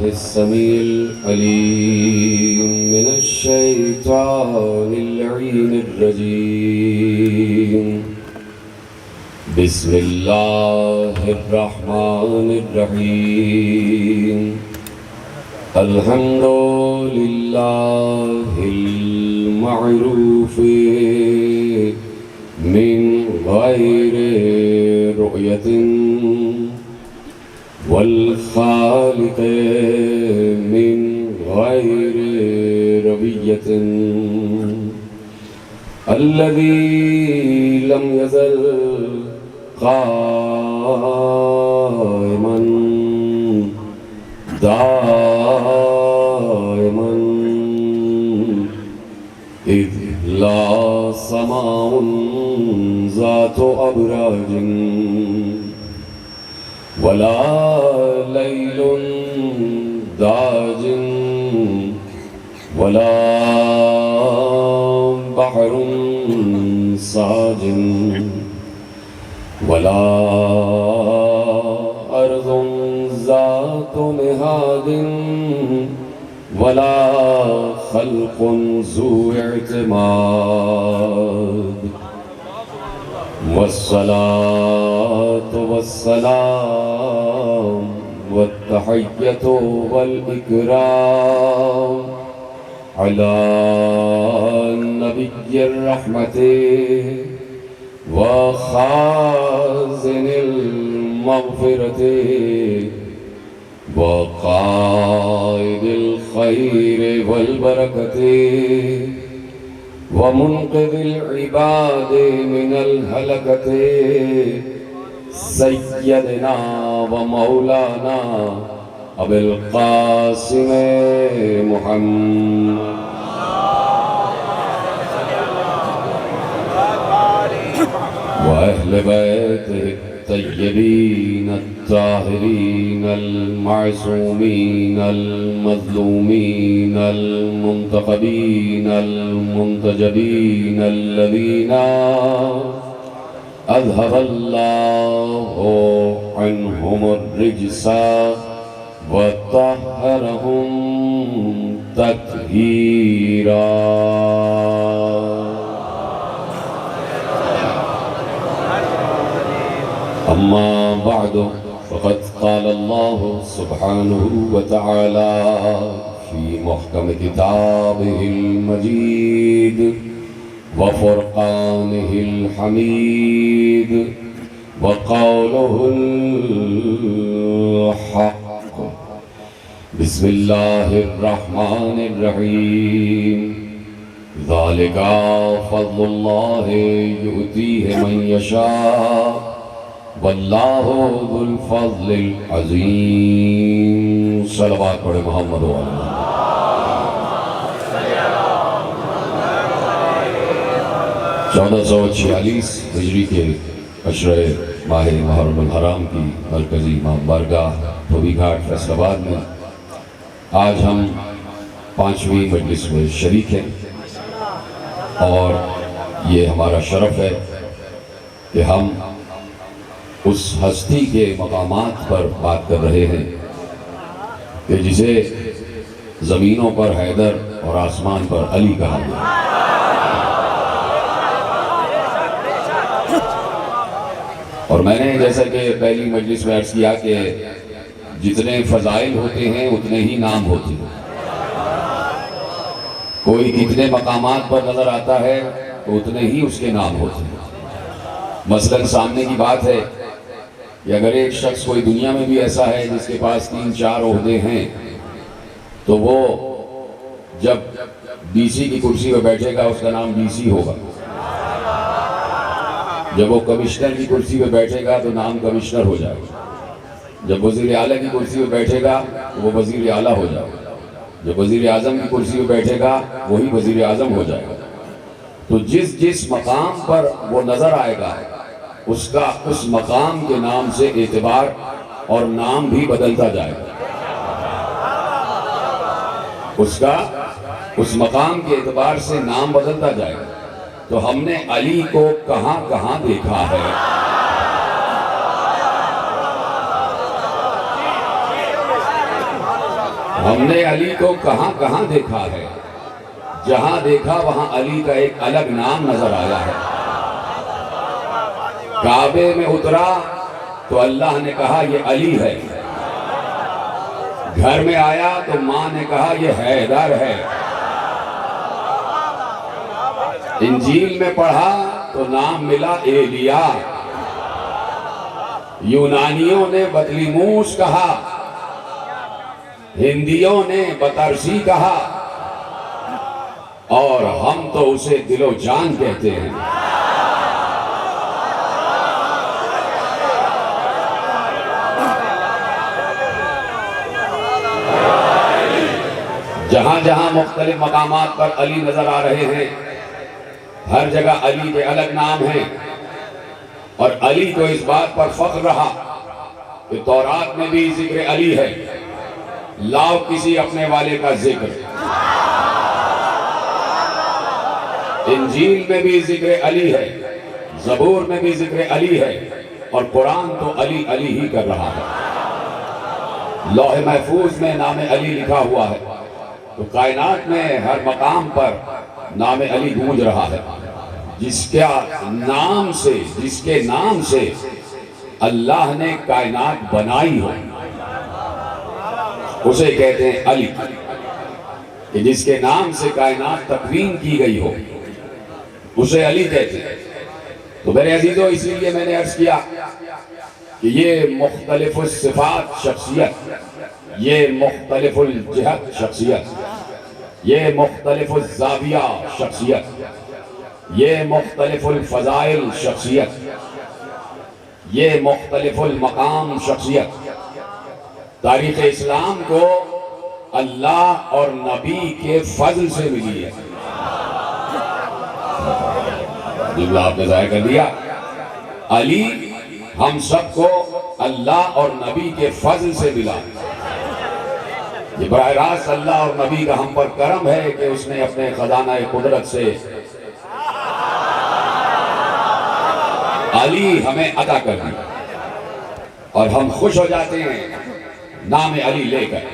السميع العليم من الشيطان اللعين الرجيم. بسم الله الرحمن الرحيم. الحمد لله المعروف من غير رؤية والخالق من غير ربية الذي لم يزل قائما دائما إذ لا سماء ذات أبراج ولا ليل داج ولا بحر ساج ولا أرض ذات مهاد ولا خلق ذو اعتماد. والصلاة والسلام والتحية والإكرام على نبي الرحمة وخازن المغفرة وقائد الخير والبركة ومنقذ العباد من الهلكة سيدنا ومولانا أبي القاسم محمد وأهل بيته الطيبين الطاهرين المعصومين المظلومين المنتخبين المنتجبين الذين أذهب الله عنهم الرجس وطهرهم تطهيرا. أما بعد فقد قال الله سبحانه وتعالى في محكم كتابه المجيد وفرقانه الحميد وقوله الحق. بسم الله الرحمن الرحيم. ذلك فضل الله يؤتيه من يشاء واللہ ذو الفضل العظیم. صلوات پڑھے محمد و علیہ. 1446 ہجری کے عشرہ ماہ محرم الحرام کی مرکزی امام بارگاہ دھوبی گھاٹ فیصل آباد میں آج ہم 5ویں مجلس میں شریک ہیں اور یہ ہمارا شرف ہے کہ ہم اس ہستی کے مقامات پر بات کر رہے ہیں کہ جسے زمینوں پر حیدر اور آسمان پر علی کہا گیا. اور میں نے جیسا کہ پہلی مجلس میں عرض کیا کہ جتنے فضائل ہوتے ہیں اتنے ہی نام ہوتے ہیں. کوئی کتنے مقامات پر نظر آتا ہے تو اتنے ہی اس کے نام ہوتے ہیں. مثلاً سامنے کی بات ہے کہ اگر ایک شخص کوئی دنیا میں بھی ایسا ہے جس کے پاس 3-4 عہدے ہیں تو وہ جب ڈی سی کی کرسی پہ بیٹھے گا اس کا نام ڈی سی ہوگا. جب وہ کمشنر کی کرسی پہ بیٹھے گا تو نام کمشنر ہو جائے گا. جب وزیر اعلیٰ کی کرسی پہ بیٹھے گا تو وہ وزیر اعلیٰ ہو جائے گا. جب وزیر اعظم کی کرسی پہ بیٹھے گا وہی وزیر اعظم ہو جائے گا. تو جس مقام پر وہ نظر آئے گا اس کا اس مقام کے نام سے اعتبار اور نام بھی بدلتا جائے گا. اس کا اس مقام کے اعتبار سے نام بدلتا جائے گا. تو ہم نے علی کو کہاں کہاں دیکھا ہے. ہم نے علی کو کہاں کہاں دیکھا ہے، جہاں دیکھا وہاں علی کا ایک الگ نام نظر آیا ہے۔ کعبے میں اترا تو اللہ نے کہا یہ علی ہے، گھر میں آیا تو ماں نے کہا یہ حیدر ہے، انجیل میں پڑھا تو نام ملا ایلیا، یونانیوں نے بطلیموس کہا، ہندیوں نے بطرسی کہا، اور ہم تو اسے دل و جان کہتے ہیں۔ جہاں جہاں مختلف مقامات پر علی نظر آ رہے ہیں، ہر جگہ علی کے الگ نام ہیں، اور علی کو اس بات پر فخر رہا کہ تورات میں بھی ذکر علی ہے، لاؤ کسی اپنے والے کا ذکر، انجیل میں بھی ذکر علی ہے، زبور میں بھی ذکر علی ہے، اور قرآن تو علی علی ہی کر رہا ہے۔ لوح محفوظ میں نام علی لکھا ہوا ہے، تو کائنات میں ہر مقام پر نام علی گونج رہا ہے۔ جس کے نام سے اللہ نے کائنات بنائی ہو اسے کہتے ہیں علی، کہ جس کے نام سے کائنات تکوین کی گئی ہو اسے علی کہتے ہیں۔ تو میرے عزیزو، اسی لیے میں نے عرض کیا کہ یہ مختلف الصفات شخصیت، یہ مختلف الجہت شخصیت، یہ مختلف الزاویہ شخصیت، یہ مختلف الفضائل شخصیت، یہ مختلف المقام شخصیت تاریخ اسلام کو اللہ اور نبی کے فضل سے ملی ہے۔ جملہ آپ نے ظاہر کر دیا، علی ہم سب کو اللہ اور نبی کے فضل سے ملا۔ یہ براہ راست اللہ اور نبی کا ہم پر کرم ہے کہ اس نے اپنے خزانہ قدرت سے علی ہمیں عطا کر دی، اور ہم خوش ہو جاتے ہیں نام علی لے کر،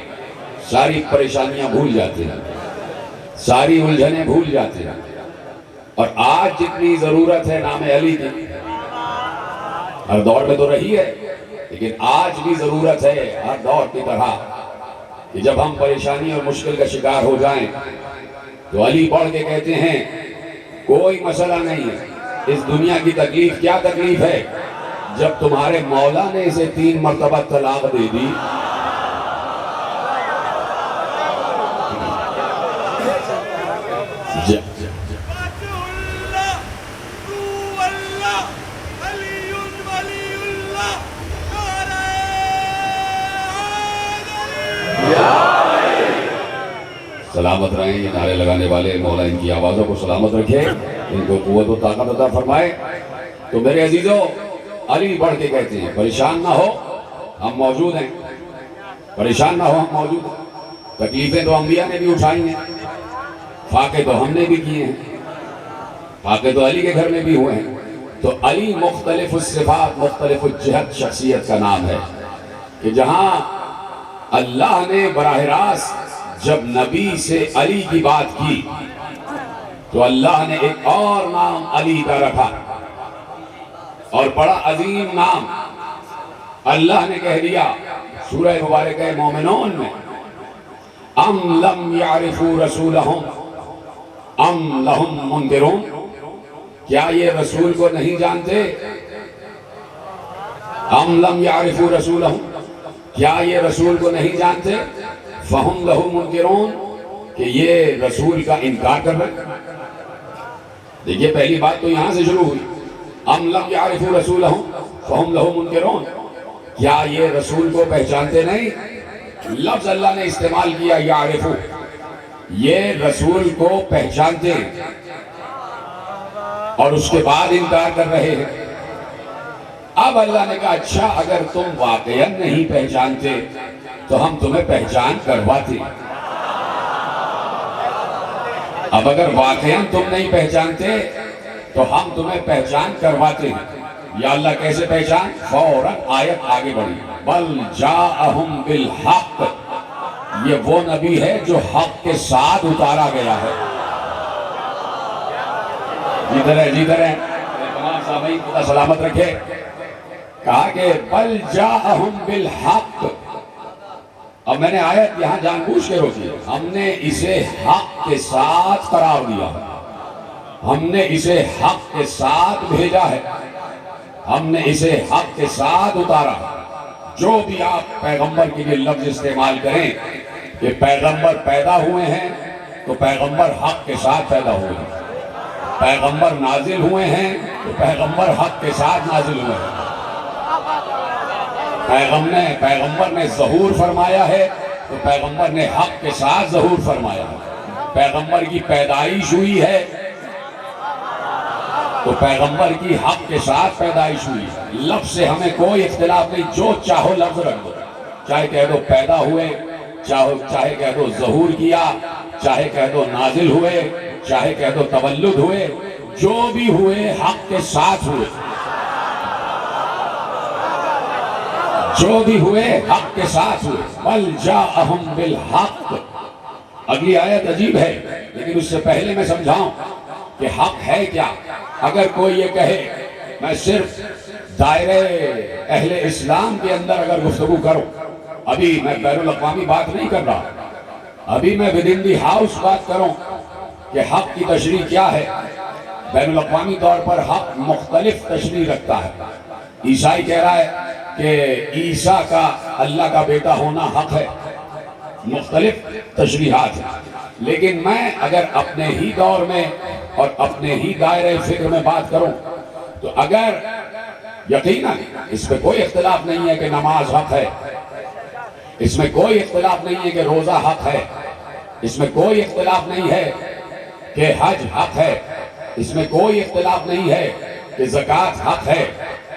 ساری پریشانیاں بھول جاتے ہیں، ساری الجھنیں بھول جاتے ہیں۔ اور آج جتنی ضرورت ہے نام علی کی، ہر دور میں تو رہی ہے، لیکن آج بھی ضرورت ہے ہر دور کی طرح کہ جب ہم پریشانی اور مشکل کا شکار ہو جائیں تو علی پڑھ کے کہتے ہیں کوئی مسئلہ نہیں ہے، اس دنیا کی تکلیف کیا تکلیف ہے، جب تمہارے مولا نے اسے 3 مرتبہ طلاق دے دی۔ سلامت رہیں یہ نعرے لگانے والے، مولا ان کی آوازوں کو سلامت رکھے، ان کو قوت و طاقت عطا فرمائے۔ تو میرے عزیزو، علی بڑھ کے کہتے ہیں پریشان نہ ہو، ہم موجود ہیں، پریشان نہ ہو، ہم موجود ہیں۔ تکلیفیں تو انبیاء نے بھی اٹھائی ہیں، فاقے تو ہم نے بھی کیے ہیں، فاقے تو علی کے گھر میں بھی ہوئے ہیں۔ تو علی مختلف الصفات، مختلف الجہت شخصیت کا نام ہے، کہ جہاں اللہ نے براہ راست جب نبی سے علی کی بات کی تو اللہ نے ایک اور نام علی کا رکھا، اور بڑا عظیم نام اللہ نے کہہ دیا سورہ مبارکہ مومنون میں، ام لم یعرفوا رسولہم ام لہم منکرون، کیا یہ رسول کو نہیں جانتے؟ ام لم یعرفوا رسولہم، کیا یہ رسول کو نہیں جانتے؟ فہم لہو منکرون، کہ یہ رسول کا انکار کر رہے ہیں۔ دیکھیے پہلی بات تو یہاں سے شروع ہوئی، ام لم یعرفوا رسولہم فہم لہو منکرون، کیا یہ رسول کو پہچانتے نہیں؟ لفظ اللہ نے استعمال کیا یعرفو، یہ رسول کو پہچانتے ہیں اور اس کے بعد انکار کر رہے ہیں۔ اب اللہ نے کہا اچھا اگر تم واقعاً نہیں پہچانتے تو ہم تمہیں پہچان کرواتے۔ اب اگر واقعاً تم نہیں پہچانتے تو ہم تمہیں پہچان کرواتے ہیں۔ یا اللہ کیسے پہچان؟ فوراً آیت آگے بڑھی، بل جاءہم بالحق یہ وہ نبی ہے جو حق کے ساتھ اتارا گیا ہے. جیدر ہے تمام سامعین خدا سلامت رکھے. کہا کہ بل جاءہم بالحق. اب میں نے آیت یہاں جان بوجھ کے روکی ہے. ہم نے اسے حق کے ساتھ قرار دیا ہے, ہم نے اسے حق کے ساتھ بھیجا ہے, ہم نے اسے حق کے ساتھ اتارا. جو بھی آپ پیغمبر کے لیے لفظ استعمال کریں کہ پیغمبر پیدا ہوئے ہیں تو پیغمبر حق کے ساتھ پیدا ہوئے ہیں, پیغمبر نازل ہوئے ہیں تو پیغمبر حق کے ساتھ نازل ہوئے ہیں, پیغمبر نے ظہور فرمایا ہے تو پیغمبر نے حق کے ساتھ ظہور فرمایا ہے, پیغمبر کی پیدائش ہوئی ہے تو پیغمبر کی حق کے ساتھ پیدائش ہوئی ہے. لفظ سے ہمیں کوئی اختلاف نہیں, جو چاہو لفظ رکھ دو, چاہے کہہ دو پیدا ہوئے, چاہے کہہ دو ظہور کیا, چاہے کہہ دو نازل ہوئے, چاہے کہہ دو تولد ہوئے, جو بھی ہوئے حق کے ساتھ ہوئے, جو بھی ہوئے حق کے ساتھ ہوئے. بل جاءہم بالحق. اگلی آیت عجیب ہے لیکن اس سے پہلے میں سمجھاؤں کہ حق ہے کیا. اگر کوئی یہ کہے میں صرف دائرے اہل اسلام کے اندر اگر گفتگو کروں, ابھی میں بین الاقوامی بات نہیں کر رہا, ابھی میں ود ان دی ہاؤس بات کروں کہ حق کی تشریح کیا ہے. بین الاقوامی طور پر حق مختلف تشریح رکھتا ہے. عیسائی کہہ رہا ہے کہ عیسیٰ کا اللہ کا بیٹا ہونا حق ہے, مختلف تشریحات ہیں. لیکن میں اگر اپنے ہی دور میں اور اپنے ہی دائرے فکر میں بات کروں تو اگر یقیناً اس میں کوئی اختلاف نہیں ہے کہ نماز حق ہے, اس میں کوئی اختلاف نہیں ہے کہ روزہ حق ہے, اس میں کوئی اختلاف نہیں ہے کہ حج حق ہے, اس میں کوئی اختلاف نہیں ہے کہ زکوٰۃ حق ہے,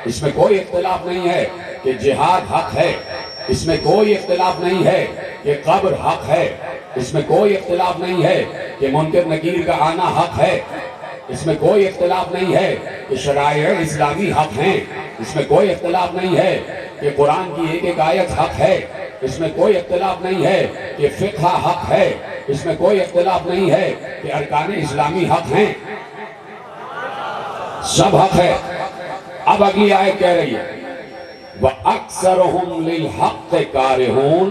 اس میں کوئی اختلاف نہیں ہے کہ جہاد حق ہے, اس میں کوئی اختلاف نہیں ہے کہ قبر حق ہے, اس میں کوئی اختلاف نہیں ہے کہ منکر نکیر کا آنا حق ہے, اس میں کوئی اختلاف نہیں ہے کہ شرائع اسلامی حق ہیں, اس میں کوئی اختلاف نہیں ہے کہ قرآن کی ایک ایک آیت حق ہے, اس میں کوئی اختلاف نہیں ہے کہ فقہ حق ہے, اس میں کوئی اختلاف نہیں ہے کہ ارکان اسلامی حق ہیں, سب حق ہے. اب اگلی آیت کہہ رہی ہے وَأَكْثَرُهُمْ لِلْحَقِّ كَارِهُونَ.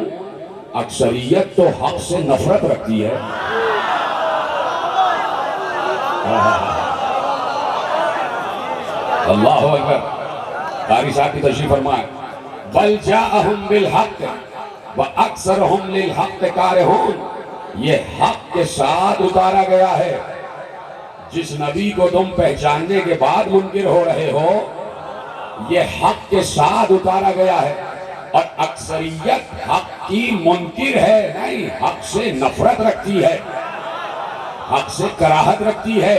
اکثریت تو حق سے نفرت رکھتی ہے. اللہ اکبر. قاری صاحب کی تشریح فرمائے بل جاءہم بالحق وَأَكْثَرُهُمْ لِلْحَقِّ كَارِهُونَ. یہ حق کے ساتھ اتارا گیا ہے. جس نبی کو تم پہچاننے کے بعد منکر ہو رہے ہو یہ حق کے ساتھ اتارا گیا ہے, اور اکثریت حق کی منکر ہے, نہیں حق سے نفرت رکھتی ہے, حق سے کراہت رکھتی ہے.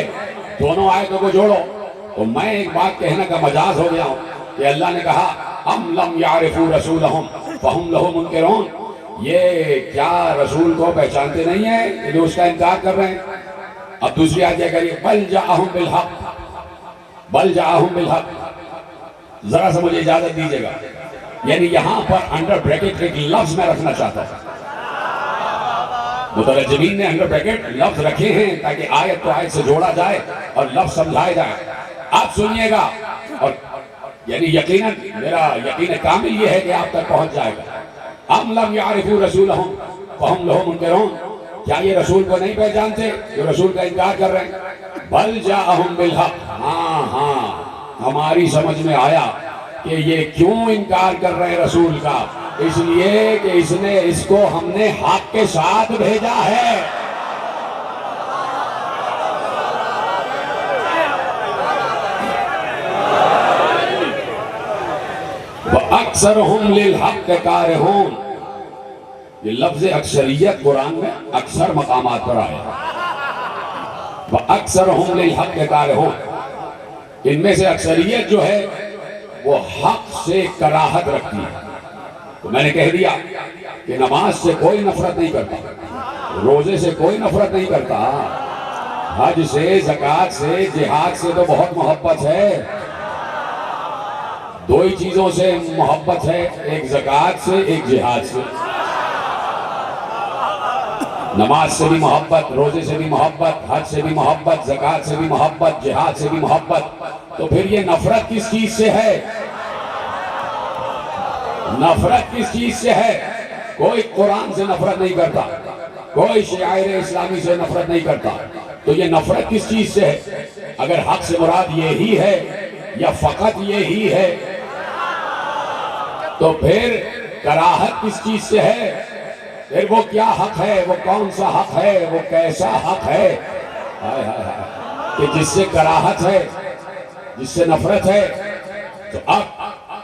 دونوں آیتوں کو جوڑو تو میں ایک بات کہنے کا مجاز ہو گیا ہوں کہ اللہ نے کہا ام لم یعرفوا رسولہم فہم لہ منکرون. یہ کیا رسول کو پہچانتے نہیں ہیں کہ جو اس کا انکار کر رہے ہیں. اب دوسری آیت کیا کریے بل جاءہم بالحق, بل جاءہم بالحق. ذرا سا مجھے اجازت دیجیے گا, یعنی یہاں پر انڈر بریکٹ ایک لفظ میں رکھنا چاہتا ہوں. مترجمین نے انڈر بریکٹ لفظ رکھے ہیں تاکہ آیت تو آیت سے جوڑا جائے اور لفظ سمجھائے جائے. آپ سنیے گا اور یعنی یقیناً میرا یقین کامل یہ ہے کہ آپ تک پہنچ جائے گا. ام لم یعرفوا رسولہم فہم لہ منکرون. کیا یہ رسول کو نہیں پہچانتے جو رسول کا انکار کر رہے ہیں. بل جاءہم بالحق. ہاں ہماری سمجھ میں آیا کہ یہ کیوں انکار کر رہے ہیں رسول کا, اس لیے کہ اس کو ہم نے حق کے ساتھ بھیجا ہے. وَأَكْثَرُهُمْ لِلْحَقِّ كَارِهُونَ. یہ لفظ اکثریت قرآن میں اکثر مقامات پر آیا ہے. وَأَكْثَرُهُمْ لِلْحَقِّ كَارِهُونَ. ان میں سے اکثریت جو ہے وہ حق سے کراہت رکھتی ہے. تو میں نے کہہ دیا کہ نماز سے کوئی نفرت نہیں کرتا, روزے سے کوئی نفرت نہیں کرتا, حج سے, زکوٰۃ سے, جہاد سے تو بہت محبت ہے. دو ہی چیزوں سے محبت ہے, ایک زکوٰۃ سے, ایک جہاد سے. نماز سے بھی محبت، روزے سے بھی محبت، حج سے بھی محبت، زکوٰۃ سے بھی محبت، جہاد سے بھی محبت، تو پھر یہ نفرت کس چیز سے ہے؟ نفرت کس چیز سے ہے؟ کوئی قرآن سے نفرت نہیں کرتا، کوئی شعائر اسلامی سے نفرت نہیں کرتا، تو یہ نفرت کس چیز سے ہے؟ اگر حق سے مراد یہی ہے یا فقط یہی ہے تو پھر کراہت کس چیز سے ہے؟ پھر وہ کیا حق ہے، وہ کون سا حق ہے، وہ کیسا حق ہے کہ جس سے کراہت ہے، جس سے نفرت ہے؟ تو اب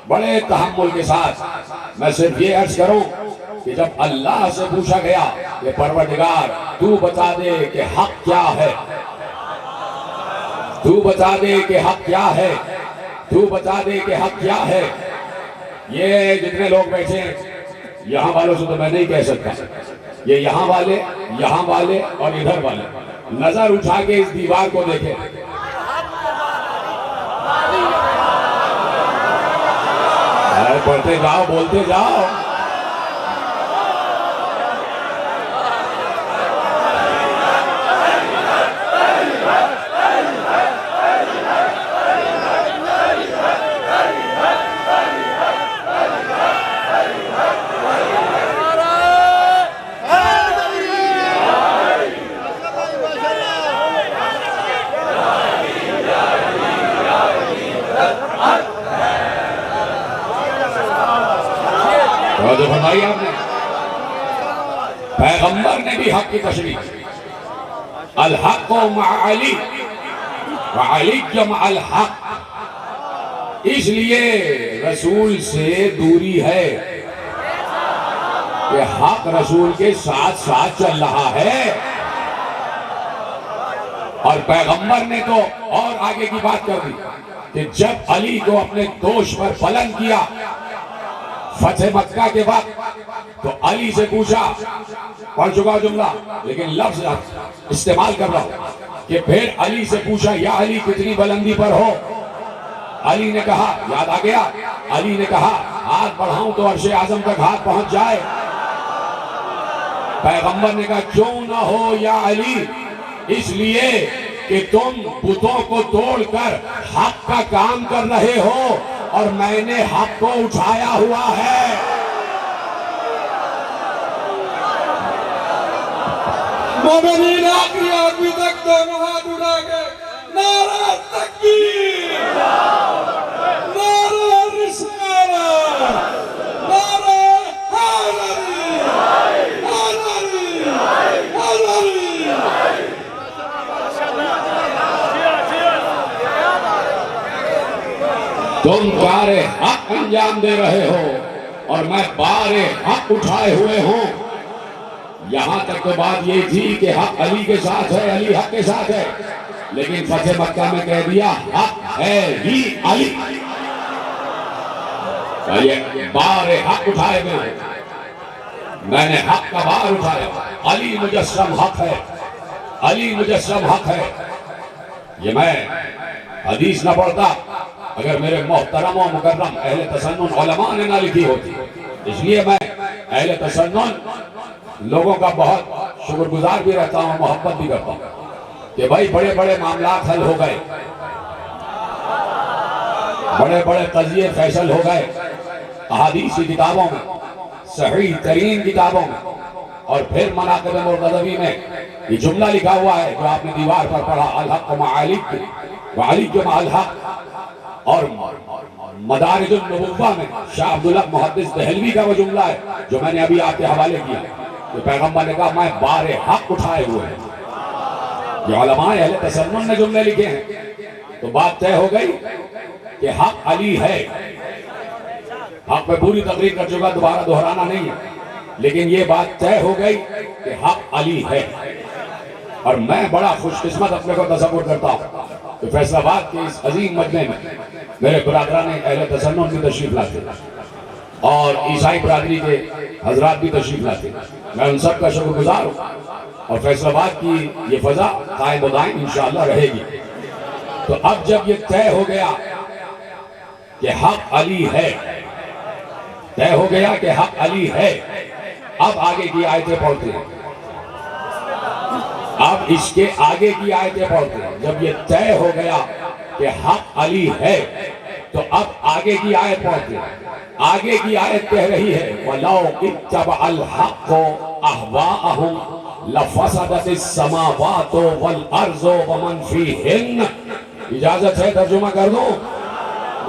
بڑے تحمل کے ساتھ میں صرف یہ عرض کروں کہ جب اللہ سے پوچھا گیا کہ پروردگار تو بتا دے کہ حق کیا ہے، تو بتا دے کہ حق کیا ہے، تو بتا دے کہ حق کیا ہے، یہ جتنے لوگ بیٹھے ہیں یہاں والوں سے تو میں نہیں کہہ سکتا، یہ یہاں والے اور ادھر والے نظر اٹھا کے اس دیوار کو دیکھیں، پڑھتے جاؤ، بولتے جاؤ، جو فرمائی آپ نے، پیغمبر نے بھی حق کی تشریح کی، الحق مع علی وعلی مع الحق، اس لیے رسول سے دوری ہے کہ حق رسول کے ساتھ ساتھ چل رہا ہے، اور پیغمبر نے تو اور آگے کی بات کر دی کہ جب علی کو اپنے دوش پر بلند کیا فتح مکہ کے وقت، تو علی سے پوچھا، پڑھ چکا جملہ لیکن لفظ استعمال کر رہا ہوں کہ پھر علی سے پوچھا یا علی کتنی بلندی پر ہو؟ علی نے کہا، یاد آ گیا، علی نے کہا ہاتھ بڑھاؤں تو عرش اعظم تک ہاتھ پہنچ جائے۔ پیغمبر نے کہا کیوں نہ ہو یا علی، اس لیے کہ تم بتوں کو توڑ کر حق کا کام کر رہے ہو اور میں نے حق کو اٹھایا ہوا ہے۔ مومنین آخری آدمی تک دونوں ہاتھ اٹھا کے نعرہ تکبیر، نعرہ رسالت، نعرہ حیدری، حیدری، حیدری۔ تم کار حق انجام دے رہے ہو اور میں بار حق اٹھائے ہوئے ہوں۔ یہاں تک تو بات یہ تھی کہ حق علی کے ساتھ ہے، علی حق کے ساتھ ہے، لیکن فتح مکہ میں کہہ دیا حق ہے ہی علی، بار حق اٹھائے ہوئے، میں نے حق کا بار اٹھایا، علی مجسم حق ہے، علی مجسم حق ہے۔ یہ میں حدیث نہ پڑھتا اگر میرے محترم و مکرم اہل تسنن علماء نے نہ لکھی ہوتی، اس لیے میں اہل تسنن لوگوں کا بہت شکر گزار بھی رہتا ہوں، محبت بھی کرتا ہوں کہ بھائی بڑے بڑے معاملات حل ہو گئے، بڑے بڑے قضیے فیصل ہو گئے احادیث کی کتابوں میں، صحیح ترین کتابوں میں، اور پھر مناقب مرتضوی میں یہ جملہ لکھا ہوا ہے جو آپ نے دیوار پر پڑھا، الحق مع علی وعلی مع الحق، اور مدارج النبوہ میں شاہ عبداللہ محدث دہلوی کا وہ جملہ ہے جو میں نے ابھی آپ کے حوالے کیا کہ پیغمبر نے کہا میں بار حق اٹھائے ہوئے ہیں۔ یہ علماء اہل تسنن نے جملے لکھے ہیں، تو بات طے ہو گئی کہ حق علی ہے۔ حق پہ پوری تقریر کر چکا، دوبارہ دہرانا نہیں ہے، لیکن یہ بات طے ہو گئی کہ حق علی ہے، اور میں بڑا خوش قسمت اپنے کو تصور کرتا ہوں کہ فیصل آباد کے اس عظیم مجمع میں میرے برادران اہل تسنن بھی تشریف لاتے اور عیسائی برادری کے حضرات بھی تشریف لاتے، میں ان سب کا شکر گزار ہوں، اور فیصل آباد کی یہ فضا قائم و دائم انشاءاللہ رہے گی۔ تو اب جب یہ طے ہو گیا کہ حق علی ہے، طے ہو گیا کہ حق علی ہے، اب آگے کی آیتیں پڑھتے ہیں۔ اب اس کے آگے کی آیتیں پڑھتے ہیں. جب یہ طے ہو گیا کہ حق علی ہے تو اب آگے کی آیت پڑھتے ہیں. آگے کی آیت کہہ رہی ہے وَلَوْ اتَّبَعَ الْحَقُّ أَهْوَاءَهُمْ لَفَسَدَتِ السَّمَاوَاتُ وَالْأَرْضُ وَمَنْ فِيهِنَّ. اجازت ہے ترجمہ کر دوں.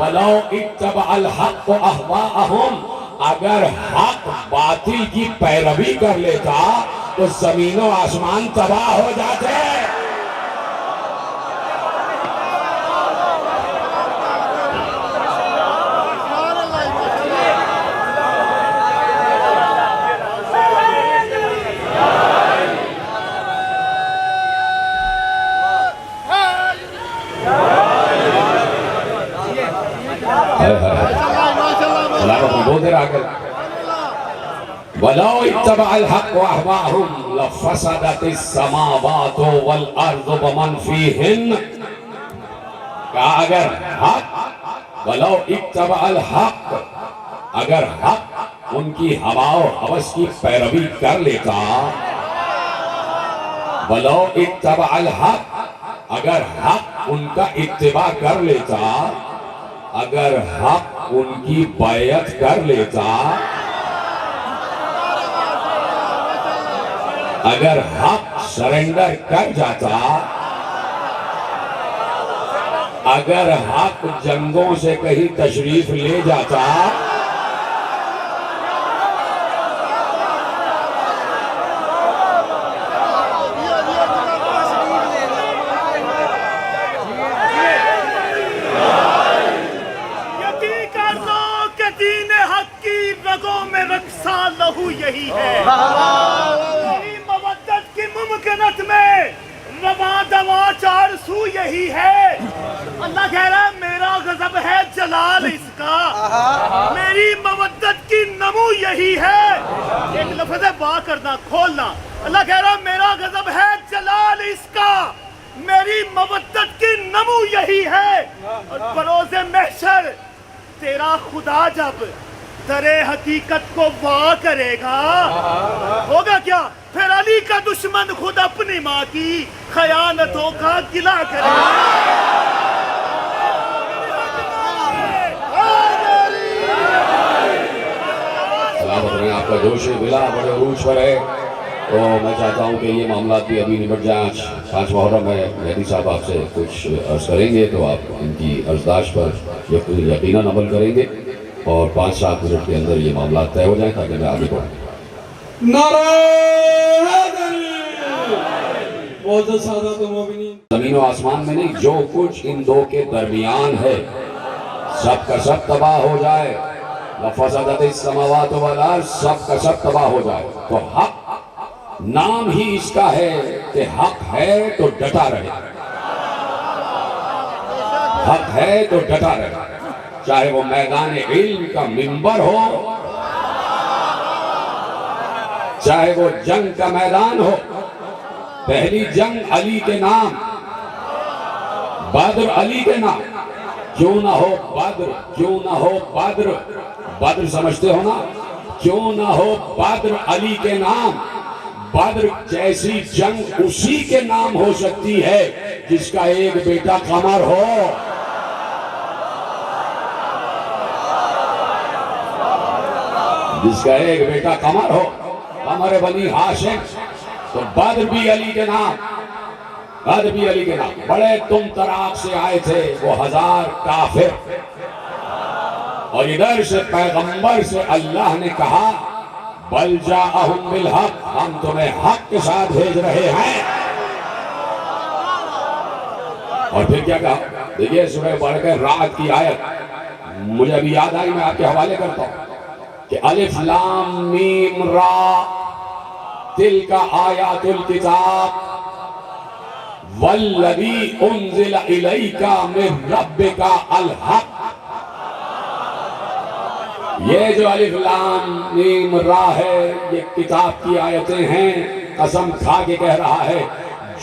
وَلَوْ اتَّبَعَ الْحَقُّ أَهْوَاءَهُمْ, اگر حق باطل کی پیروی کر لیتا تو زمین و آسمان تباہ ہو جاتے. وَلَوْ اتَّبَعَ الْحَقُّ أَهْوَاءَهُمْ لَفَسَدَتِ السَّمَاوَاتُ وَالْأَرْضُ وَمَنْ فِيهِنَّ. کہا اگر حق وَلَوْ اتَّبَعَ الْحَقُّ, اگر حق ان کی ہوا و ہوس کی پیروی کر لیتا. وَلَوْ اتَّبَعَ الْحَقُّ, اگر حق ان کا اتباع کر لیتا, اگر حق ان کی بیعت کر لیتا, اگر حق سرنڈر کر جاتا, اگر حق جنگوں سے کہیں تشریف لے جاتا, یقین کر لو کہ دین حق کی رگوں میں رقصہ لہو یہی ہے. مودت کی ممکنت میں رواں دوا چار سو یہی ہے. اللہ کہہ رہا ہے میرا غضب ہے جلال اس کا, میری مودت کی نمو یہی ہے. ایک لفظ ہے با کرنا کھولنا. اللہ کہہ رہا ہے میرا غضب ہے جلال اس کا, میری مودت کی نمو یہی ہے. اور بروز محشر تیرا خدا جب در حقیقت کو وا کرے گا, ہوگا کیا؟ پھر علی کا دشمن خود اپنی ماں کی خیانتوں کا گلہ کرے گا. سلامت رہیں, آپ کا جوش بلا بڑے عروج پر ہے. تو میں چاہتا ہوں کہ یہ معاملات بھی ابھی نمٹ جائیں. 5 محرم ہے, مہدی صاحب آپ سے کچھ عرض کریں گے تو آپ ان کی عرضداشت پر یقیناً عمل کریں گے اور 5-7 منٹ کے اندر یہ معاملات طے ہو جائیں تاکہ میں آگے بڑھوں. نعرہ حیدری. معزز سادات المومنین, زمین و آسمان میں نہیں, جو کچھ ان دو کے درمیان ہے سب کا سب تباہ ہو جائے. لفسدت السماوات والارض, سب کا سب تباہ ہو جائے. تو حق نام ہی اس کا ہے کہ حق ہے تو ڈٹا رہے, حق ہے تو ڈٹا رہے, چاہے وہ میدان علم کا منبر ہو, چاہے وہ جنگ کا میدان ہو. پہلی جنگ علی کے نام, بدر علی کے نام. کیوں نہ ہو بدر, کیوں نہ ہو بدر, بدر سمجھتے ہو نا, کیوں نہ ہو بدر علی کے نام. بدر جیسی جنگ اسی کے نام ہو سکتی ہے جس کا ایک بیٹا قمر ہو. جس کا ایک بیٹا قمر ہو, قمر بنی ہاشم. تو بدر بھی علی کے نام, بدر بھی علی کے نام. بڑے تم تراق سے آئے تھے وہ 1000 کافر, اور ادھر سے پیغمبر سے اللہ نے کہا بل جاءہم بالحق, ہم تمہیں حق کے ساتھ بھیج رہے ہیں. اور پھر کیا کہا؟ دیکھیے سورہ بقرہ رعد کی آیت مجھے ابھی یاد آئی, میں آپ کے حوالے کرتا ہوں کہ الف لام میم را تلک آیات الکتاب والذی انزل الیک من ربک الحق. یہ جو الف لام میم را ہے یہ کتاب کی آیتیں ہیں. قسم کھا کے کہہ رہا ہے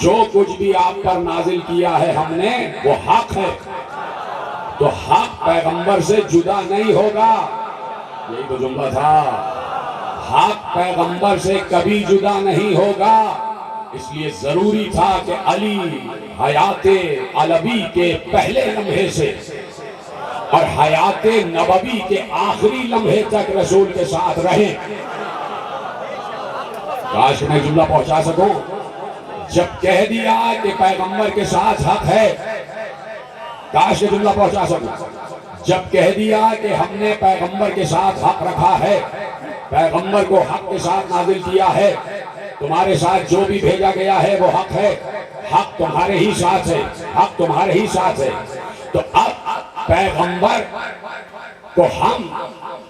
جو کچھ بھی آپ پر نازل کیا ہے ہم نے وہ حق ہے. تو حق پیغمبر سے جدا نہیں ہوگا, یہی تو جملہ تھا. حق پیغمبر سے کبھی جدا نہیں ہوگا. اس لیے ضروری تھا کہ علی حیات علوی کے پہلے لمحے سے اور حیات نبوی کے آخری لمحے تک رسول کے ساتھ رہیں۔ کاش میں جملہ پہنچا سکوں، جب کہہ دیا کہ پیغمبر کے ساتھ حق ہے، کاش یہ جملہ پہنچا سکوں، جب کہہ دیا کہ ہم نے پیغمبر کے ساتھ حق رکھا ہے، پیغمبر کو حق کے ساتھ نازل کیا ہے، تمہارے ساتھ جو بھی بھیجا گیا ہے وہ حق ہے، حق تمہارے ہی ساتھ ہے، حق تمہارے ہی ساتھ ہے، تو اب پیغمبر کو ہم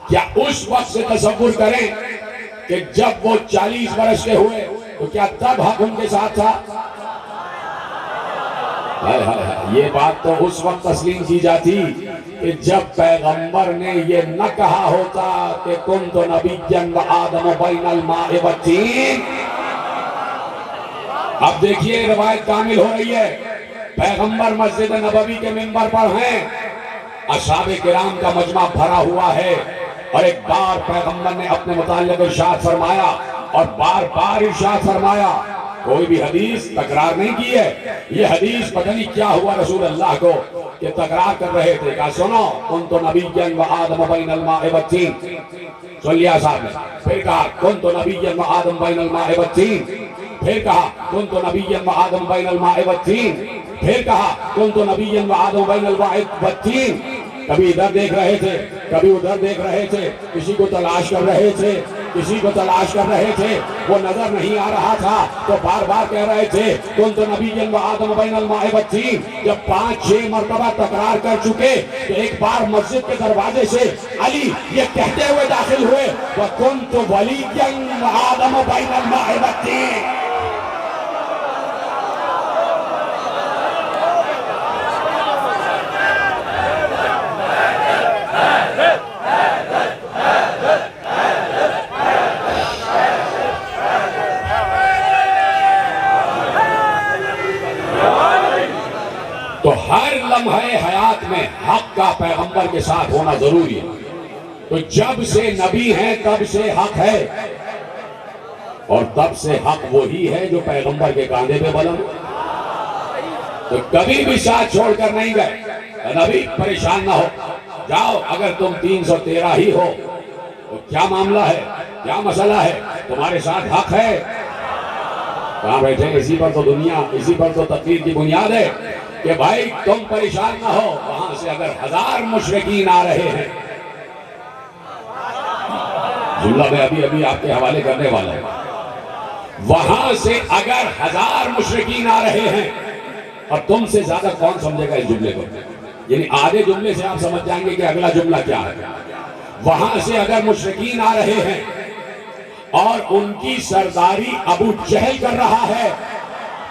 کیا اس وقت سے تصور کریں کہ جب وہ 40 برس کے ہوئے تو کیا تب حق ان کے ساتھ تھا؟ یہ بات تو اس وقت تسلیم کی جاتی کہ جب پیغمبر نے یہ نہ کہا ہوتا کہ کنت نبیا وآدم بین الماء والطین۔ اب دیکھیے روایت کامل ہو رہی ہے، پیغمبر مسجد نبوی کے منبر پر ہیں، اصحاب کرام کا مجمع بھرا ہوا ہے، اور ایک بار پیغمبر نے اپنے متعلق ارشاد فرمایا اور بار بار ارشاد فرمایا، کوئی بھی حدیث تکرار نہیں کی ہے۔ یہ حدیث پتہ نہیں کیا ہوا رسول اللہ کو کہ تکرار کر رہے تھے، کہا سنو کنت نبیا وآدم بین الماء والطین، سن لیا صاحب نے، پھر کہا کنت نبیا وآدم بین الماء والطین، پھر کہا کنت نبیا وآدم بین الماء والطین، پھر کہا کنت نبیا وآدم بین الماء والطین۔ کبھی ادھر دیکھ رہے تھے، کبھی ادھر دیکھ رہے تھے، کسی کو تلاش کر رہے تھے، کسی کو تلاش کر رہے تھے، وہ نظر نہیں آ رہا تھا تو بار بار کہہ رہے تھے کنت نبیا وآدم بین الماء والطین۔ جب 5-6 مرتبہ تکرار کر چکے تو ایک بار مسجد کے دروازے سے علی یہ کہتے ہوئے داخل ہوئے وَكُنْتُ وَلِيًّا وَآدَمَ بَيْنَ الْمَاءِ وَالطِّينِ۔ تو ہر لمحے حیات میں حق کا پیغمبر کے ساتھ ہونا ضروری ہے۔ تو جب سے نبی ہیں تب سے حق ہے، اور تب سے حق وہی ہے جو پیغمبر کے کاندھے پہ بلند۔ تو کبھی بھی ساتھ چھوڑ کر نہیں گئے، نبی پریشان نہ ہو، جاؤ اگر تم 313 ہی ہو تو کیا معاملہ ہے، کیا مسئلہ ہے، تمہارے ساتھ حق ہے۔ کہاں بیٹھے، اسی پر تو دنیا، اسی پر تو تقدیر کی بنیاد ہے کہ بھائی تم پریشان نہ ہو، وہاں سے اگر 1000 مشرکین آ رہے ہیں، جملہ میں ابھی آپ کے حوالے کرنے والا ہوں، وہاں سے اگر 1000 مشرکین آ رہے ہیں، اور تم سے زیادہ کون سمجھے گا اس جملے کو؟ یعنی آدھے جملے سے آپ سمجھ جائیں گے کہ اگلا جملہ کیا ہے۔ وہاں سے اگر مشرکین آ رہے ہیں اور ان کی سرداری ابو جہل کر رہا ہے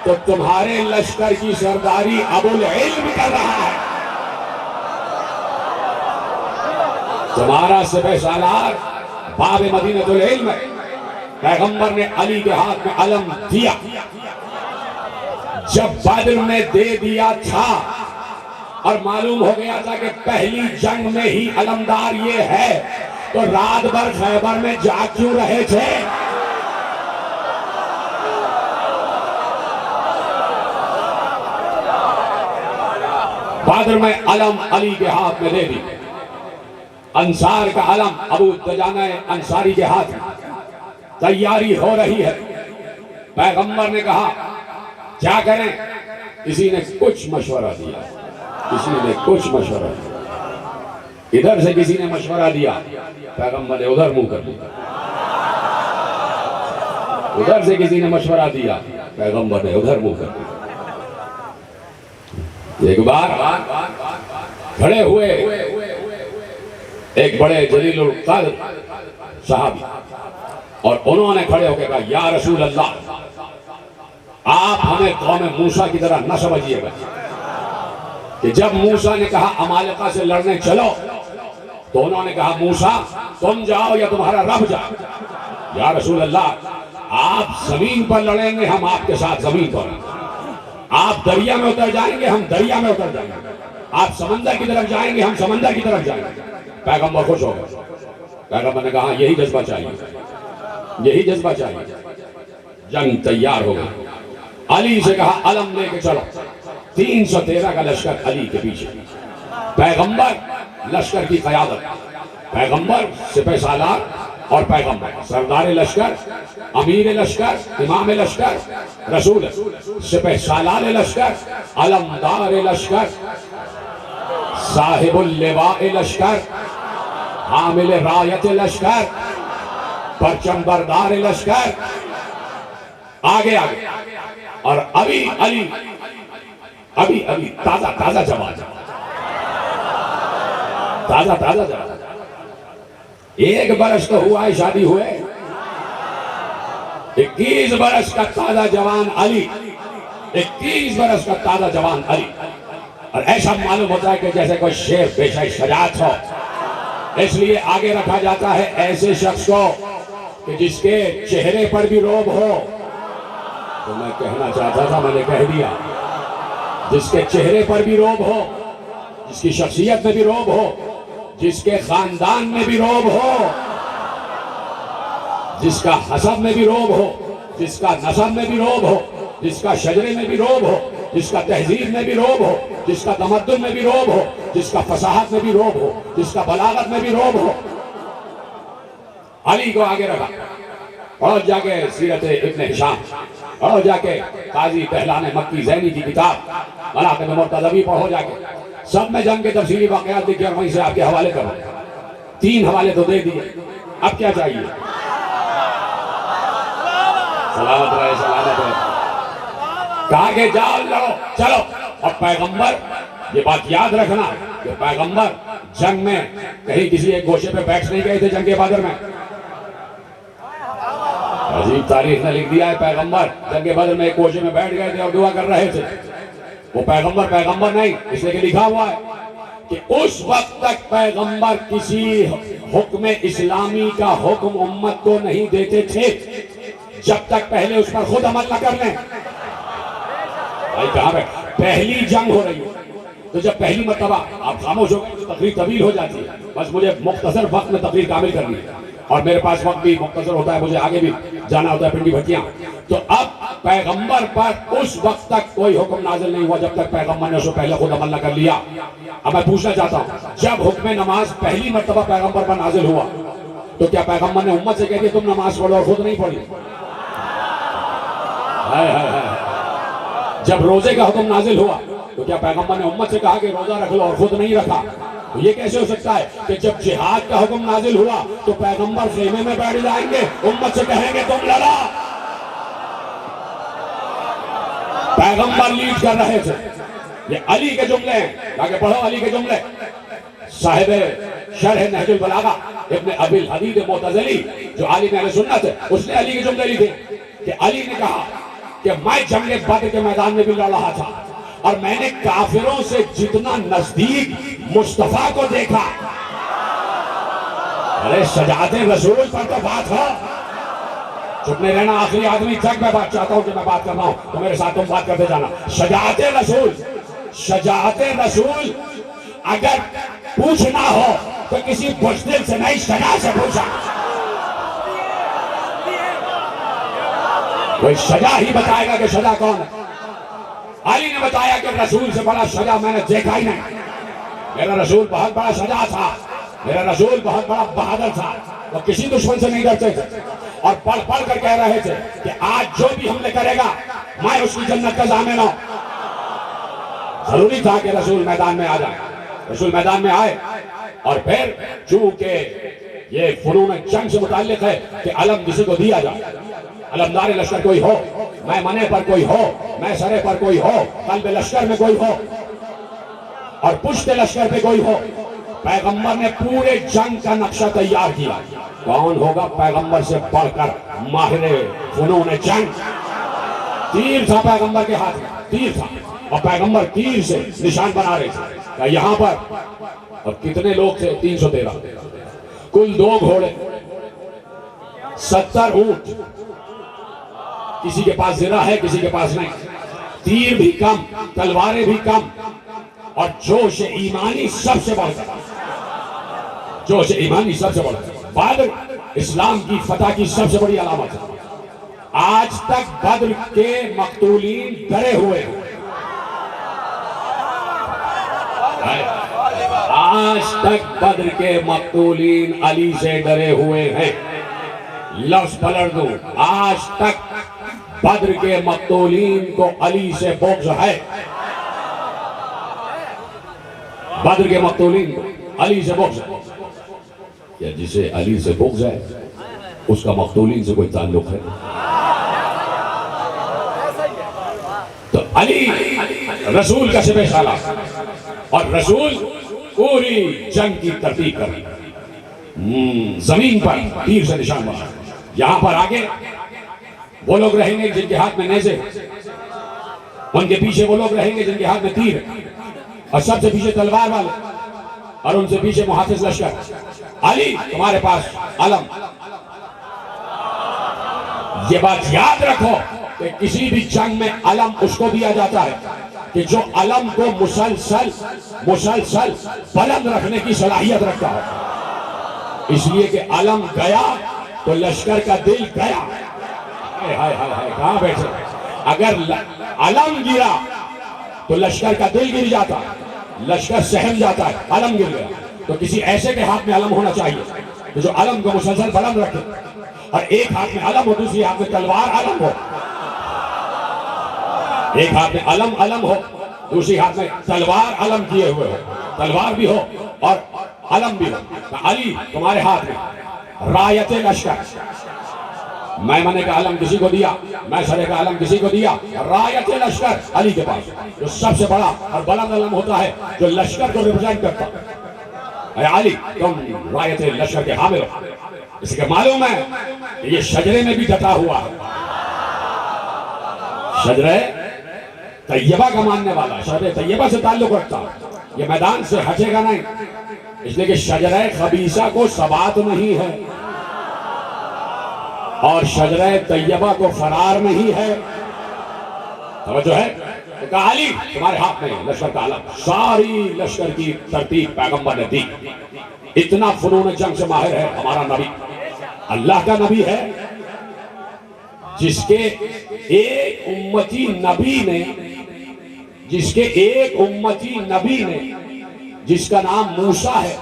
تو تمہارے لشکر کی سرداری ابو العلم کر رہا ہے۔ تمہارا سپہ سالار باب مدینہ العلم ہے، پیغمبر نے علی کے ہاتھ میں علم دیا، جب بدر میں دے دیا تھا اور معلوم ہو گیا تھا کہ پہلی جنگ میں ہی علمدار یہ ہے تو رات بھر خیبر میں جاگ کیوں رہے تھے؟ بدر میں علم علی کے ہاتھ میں دے دی، انصار کا علم ابو دجانہ انصاری کے ہاتھ میں، تیاری ہو رہی ہے۔ پیغمبر نے کہا کیا کریں؟ کسی نے کچھ مشورہ دیا، کسی نے کچھ مشورہ دیا، ادھر سے کسی نے مشورہ دیا، پیغمبر نے ادھر منہ کر دیا، ادھر سے کسی نے مشورہ دیا، پیغمبر نے ادھر منہ کر دیا۔ ایک بار کھڑے ہوئے ایک بڑے جلیل القدر صحابی، اور انہوں نے کھڑے ہو کے کہا یا رسول اللہ، آپ ہمیں قوم موسیٰ کی طرح نہ سمجھیے گا کہ جب موسیٰ نے کہا عمالقہ سے لڑنے چلو تو انہوں نے کہا موسیٰ تم جاؤ یا تمہارا رب جاؤ۔ یا رسول اللہ، آپ زمین پر لڑیں گے، ہم آپ کے ساتھ زمین پر لڑیں گے، آپ دریا میں اتر جائیں گے، ہم دریا میں اتر جائیں گے، آپ سمندر کی طرف جائیں گے، ہم سمندر کی طرف جائیں گے۔ پیغمبر خوش ہو گئے، پیغمبر نے کہا یہی جذبہ چاہیے، یہی جذبہ چاہیے۔ جنگ تیار ہو گئی، علی سے کہا علم لے کے چلو. 313 کا لشکر علی کے پیچھے. پیغمبر لشکر کی قیادت, پیغمبر سپہ سالار اور پیغمبر سردار لشکر, امیر لشکر, امام لشکر, رسول, سپہ سالار لشکر, علمدار لشکر, صاحب اللواء لشکر, حامل رایت لشکر, پرچم بردار لشکر, آگے آگے. اور ابھی علی ابھی تازہ جوان, تازہ جوان, 1 برس تو ہوا ہے شادی ہوئے, 21 برس کا تازہ جوان علی, 21 برس کا تازہ جوان علی. اور ایسا معلوم ہوتا ہے کہ جیسے کوئی شیر پیشہ شجاعت ہو, اس لیے آگے رکھا جاتا ہے ایسے شخص کو کہ جس کے چہرے پر بھی روب ہو. تو میں کہنا چاہتا تھا, میں نے کہہ دیا, جس کے چہرے پر بھی روب ہو, جس کی شخصیت میں بھی روب ہو, جس کے خاندان میں بھی روب ہو, جس کا حسب میں بھی روب ہو, جس کا نسب میں بھی روب ہو, جس کا شجرے میں بھی روب ہو, جس کا تہذیب میں بھی روب ہو, جس کا تمدن میں بھی روب ہو, جس کا فصاحت میں بھی روب ہو, جس کا بلاغت میں بھی روب ہو. علی کو آگے رکھا. اور جا کے سیرت ابن ہشام, اور جا کے قاضی بہلان مکی زینی کی کتاب مناقب مرتضوی پڑھو جا کے, سب میں جنگ کے تفصیلی واقعات دیکھیں اور وہیں سے آپ کے حوالے کرو. 3 حوالے تو دے دیے, اب کیا چاہیے؟ سلامت رہے, سلامت رہے. کہا کہ جاؤ لڑو, چلو. اور پیغمبر, یہ بات یاد رکھنا کہ پیغمبر جنگ میں کہیں کسی ایک گوشے پہ بیٹھ نہیں گئے تھے. جنگ بدر میں عجیب تاریخ نے لکھ دیا ہے, پیغمبر جنگ بدر میں ایک گوشے میں بیٹھ گئے تھے اور دعا کر رہے تھے. وہ پیغمبر نہیں, اس لیے کہ لکھا ہوا ہے کہ اس وقت تک پیغمبر کسی حکم اسلامی کا حکم امت کو نہیں دیتے تھے جب تک پہلے اس پر خود عمل نہ کر لیں. بھائی کہاں پہ پہلی جنگ ہو رہی ہے, تو جب پہلی مرتبہ آپ خاموش ہو گئے تو تقریر طویل ہو جاتی ہے. بس مجھے مختصر وقت میں تقریر کامل کرنی ہے, اور میرے پاس وقت بھی مختصر ہوتا ہے, مجھے آگے بھی جانا ہوتا ہے پنڈی بھٹیاں. تو اب پیغمبر پر اس وقت تک کوئی حکم نازل نہیں ہوا جب تک پیغمبر نے اس کو پہلے خود عمل نہ کر لیا. اب میں پوچھنا چاہتا ہوں, جب حکم نماز پہلی مرتبہ پیغمبر پر نازل ہوا تو کیا پیغمبر نے امت سے کہہ دیا تم نماز پڑھو اور خود نہیں پڑھی؟ جب روزے کا حکم نازل ہوا تو کیا پیغمبر نے امت سے کہا کہ روزہ رکھ لو اور خود نہیں رکھا؟ یہ کیسے ہو سکتا ہے کہ جب جہاد کا حکم نازل ہوا تو پیغمبر خیمے میں بیٹھ جائیں گے, امت سے کہیں گے تم لڑا؟ پیغمبر لیڈ کر رہے تھے. یہ علی کے جملے ہیں, آگے پڑھو علی کے جملے. صاحب شرح نہج البلاغہ ابن ابی الحدید معتزلی جو عالم اہل سنت ہے, اس نے علی کے جملے لکھے کہ علی نے کہا کہ میں جنگ بدر کے میدان میں بھی لڑ رہا تھا اور میں نے کافروں سے جتنا نزدیک مصطفیٰ کو دیکھا. ارے شجاعت رسول پر تو بات ہو, چپ نہیں رہنا. آخری آدمی تک میں بات چاہتا ہوں کہ میں بات کر رہا ہوں تو میرے ساتھ تم بات کرتے جانا. شجاعت رسول اگر پوچھنا ہو تو کسی بزدل سے نہیں, شجاع سے پوچھا. کوئی شجاع ہی بتائے گا کہ شجاع کون ہے. علی نے بتایا کہ رسول سے بڑا شجاع میں نے دیکھا ہی نہیں. میرا رسول بہت بڑا شجاع تھا, میرا رسول بہت بڑا بہادر تھا, وہ کسی دشمن سے نہیں ڈرتے تھے. اور پڑھ کر کہہ رہے تھے کہ آج جو بھی حملے کرے گا میں اس کی جنت کا ضامن ہوں. ضروری تھا کہ رسول میدان میں آ جائے. رسول میدان میں آئے اور پھر چونکہ یہ فنون جنگ سے متعلق ہے کہ علم کسی کو دیا جائے, علمدار لشکر کوئی ہو, میں منے پر کوئی ہو, میں سرے پر کوئی ہو, قلب لشکر میں کوئی ہو اور پشت لشکر پہ کوئی ہو. پیغمبر نے پورے جنگ کا نقشہ تیار کیا. کون ہوگا پیغمبر سے بڑھ کر ماہر فنون جنگ؟ تیر تھا پیغمبر کے ہاتھ میں, تیر تھا, اور پیغمبر تیر سے نشان بنا رہے تھے. یہاں پر اور کتنے لوگ تھے؟ 313. کل 2 گھوڑے, 70 اونٹ. کسی کے پاس زرہ ہے, کسی کے پاس نہیں. تیر بھی کم, تلواریں بھی کم, اور جوش ایمانی سب سے بڑھ کر, جوش ایمانی سب سے بڑھ کر. بدر اسلام کی فتح کی سب سے بڑی علامت ہے. آج تک بدر کے مقتولین ڈرے ہوئے ہیں. آج تک بدر کے مقتولین علی سے ڈرے ہوئے ہیں. لفظ پلٹ دوں, آج تک بدر کے مقتولین کو علی سے بغض ہے. بدر کے مقتولین کو علی سے بغض ہے. یا جسے علی سے بغض ہے اس کا مقتولین سے کوئی تعلق ہے؟ تو علی رسول کا سپہ سالار, اور رسول پوری جنگ کی ترتیب کر زمین پر تیر سے نشان بنا. یہاں پر آگے وہ لوگ رہیں گے جن کے ہاتھ میں نیزے, ان کے پیچھے وہ لوگ رہیں گے جن کے ہاتھ میں تیر, اور سب سے پیچھے تلوار والے, اور ان سے پیچھے محافظ لشکر. علی تمہارے پاس علم. یہ بات یاد رکھو کہ کسی بھی جنگ میں علم اس کو دیا جاتا ہے کہ جو علم کو مسلسل بلند رکھنے کی صلاحیت رکھتا ہے. اس لیے کہ علم گیا تو لشکر کا دل گیا. کہاں بیٹھے؟ اگر علم گرا تو لشکر کا دل گر جاتا, لشکر سہم جاتا ہے. علم گر گیا تو کسی ایسے کے ہاتھ میں علم ہونا چاہیے کہ جو علم کو مسلسل بلند رکھے, اور ایک ہاتھ میں علم ہو, دوسری ہاتھ میں تلوار علم ہو. ایک ہاتھ میں علم ہو, دوسری ہاتھ میں تلوار علم کیے ہوئے ہو, تلوار بھی ہو اور علم بھی ہو. علی تمہارے ہاتھ میں رایت لشکر. میمنے کا علم کسی کو دیا, میسرے کا علم کسی کو دیا. رایت لشکر علی کے پاس, جو سب سے بڑا اور بلند علم ہوتا ہے جو لشکر کو ریپرزینٹ کرتا. اے علی تم رایت لشکر کے حامل ہو. اس کے معلوم ہے کہ یہ شجرے میں بھی ڈٹا ہوا ہے, شجرے طیبہ کا ماننے والا, شجرے طیبہ سے تعلق رکھتا. یہ میدان سے ہٹے گا نہیں, اس لیے کہ شجرے خبیثہ کو ثبات نہیں ہے اور شجرے طیبہ کو فرار نہیں ہے. توجہ ہے؟ تو کہا علی تمہارے ہاتھ میں لشکر کا علم. ساری لشکر کی ترتیب پیغمبر نے دی. اتنا فنون جنگ سے ماہر ہے ہمارا نبی. اللہ کا نبی ہے جس کے ایک امتی نبی نے جس کا نام موسیٰ ہے,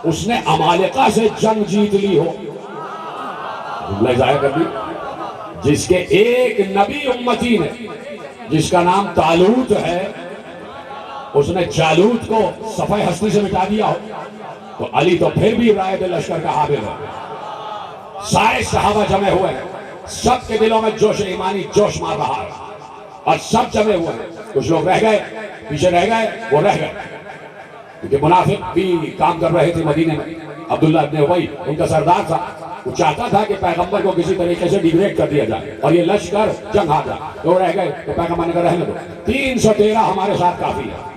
اس نے عمالقہ سے جنگ جیت لی ہو. جملہ ظاہر کر دی. جس کے ایک نبی امتی نے جس کا نام طالوت ہے, اس نے جالوت کو صفحہ ہستی سے مٹا دیا ہو. تو علی تو پھر بھی رایت لشکر کا حامل ہے. سارے صحابہ جمع ہوئے ہیں, سب کے دلوں میں جوش ایمانی جوش مار رہا ہے, اور سب جمع ہوئے ہیں. کچھ لوگ رہ گئے, پیچھے رہ گئے, وہ رہ گئے کیونکہ منافق بھی کام کر رہے تھے مدینے میں. عبداللہ ابن ابی ان کا سردار تھا, وہ چاہتا تھا کہ پیغمبر کو کسی طریقے سے ڈیگریڈ کر دیا جائے اور یہ لشکر جنگ ہار جائے. تو رہ گئے تو پیغمبر نے کہا رہنے دو, 313 ہمارے ساتھ کافی ہے.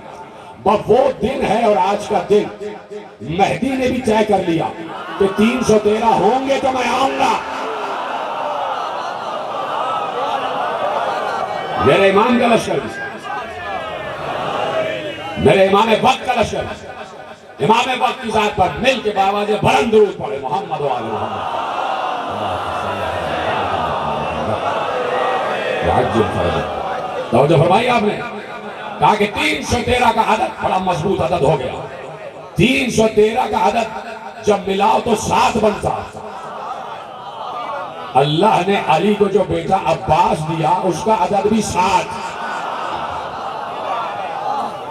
وہ دن ہے اور آج کا دن مہدی نے بھی طے کر لیا کہ 313 ہوں گے تو میں آؤں گا. میرے امام کا لشکر, میرے امام وقت کا لشکر, امام وقت کی ذات پر مل کے باواز بلند درود پڑھے محمد و آل محمد. توجہ فرمائی آپ نے, کہا کہ 313 کا عدد بڑا مضبوط عدد ہو گیا. 313 کا عدد جب ملاؤ تو 7 بنتا. اللہ نے علی کو جو بیٹا عباس دیا اس کا عدد بھی 7.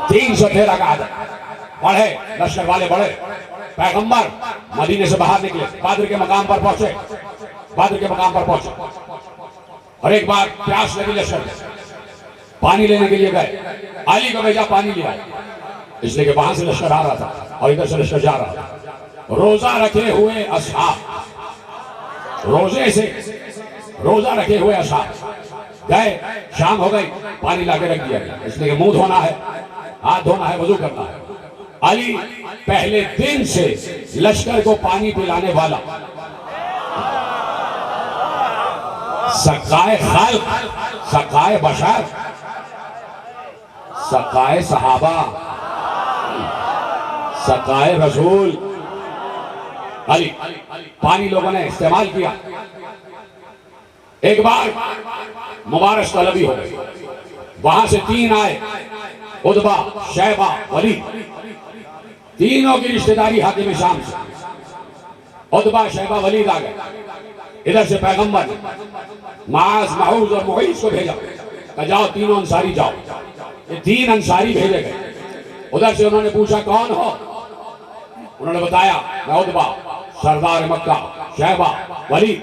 313 کا عدد بڑھے, لشکر والے بڑھے. پیغمبر مدینے سے باہر نکلے, بدر کے مقام پر پہنچے, بدر کے مقام پر پہنچے, اور ایک بار پیاس لگی لشکر, پانی لینے کے لیے گئے. علی کو بھیجا پانی لیا, اس لیے کہ وہاں سے لشکر آ رہا تھا اور ادھر سے لشکر جا رہا تھا. روزہ رکھے ہوئے اصحاب, روزے سے روزہ رکھے ہوئے اصحاب گئے, شام ہو گئی, پانی لا کے رکھ دیا گیا, اس لیے کہ منہ دھونا ہے, ہاتھ دھونا ہے, وضو کرنا ہے. علی پہلے دن سے لشکر کو پانی پلانے والا, سقائے خلق, سقائے بشر, سقائے صحابہ, سقائے رسول. علی پانی لوگوں نے استعمال کیا, ایک بار مبارش طلبی ہو گئی، وہاں سے 3 آئے، عتبہ، شیبہ، ولید، تینوں کی رشتہ داری حاکم شام سے۔ عتبہ، شیبہ، ولید آ گئے، ادھر سے پیغمبر نے معاذ، معوذ اور معیذ کو بھیجا کہ جاؤ تینوں انصاری جاؤ۔ یہ 3 انصاری بھیجے گئے، ادھر سے انہوں نے پوچھا کون ہو؟ انہوں نے بتایا میں عتبہ، سردار مکہ، شیبہ، ولید۔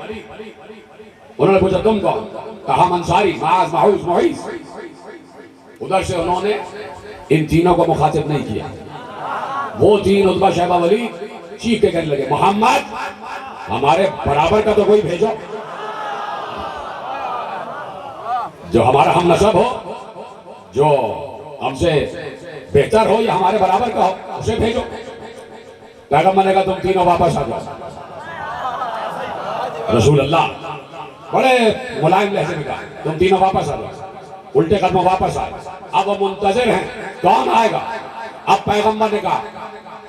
انہوں نے پوچھا تم کون؟ کہا ہم انصاری، معاذ، معوذ، معیذ۔ ادھر سے انہوں نے ان تینوں کو مخاطب نہیں کیا، وہ 3 عتبہ، شیبہ، ولید چیخ کے کہنے لگے محمد ہمارے برابر کا تو کوئی بھیجو، جو ہمارا ہم نسب ہو، جو ہم سے بہتر ہو یا ہمارے برابر کا ہو، اسے بھیجو۔ پیغمبر نے کہا تم تینوں واپس آ جاؤ۔ رسول اللہ بڑے ملائم لہجے میں کہا تم تینوں واپس آ جاؤ، الٹے قدموں واپس آئے۔ اب وہ منتظر ہیں کون آئے گا۔ اب پیغمبر نے کہا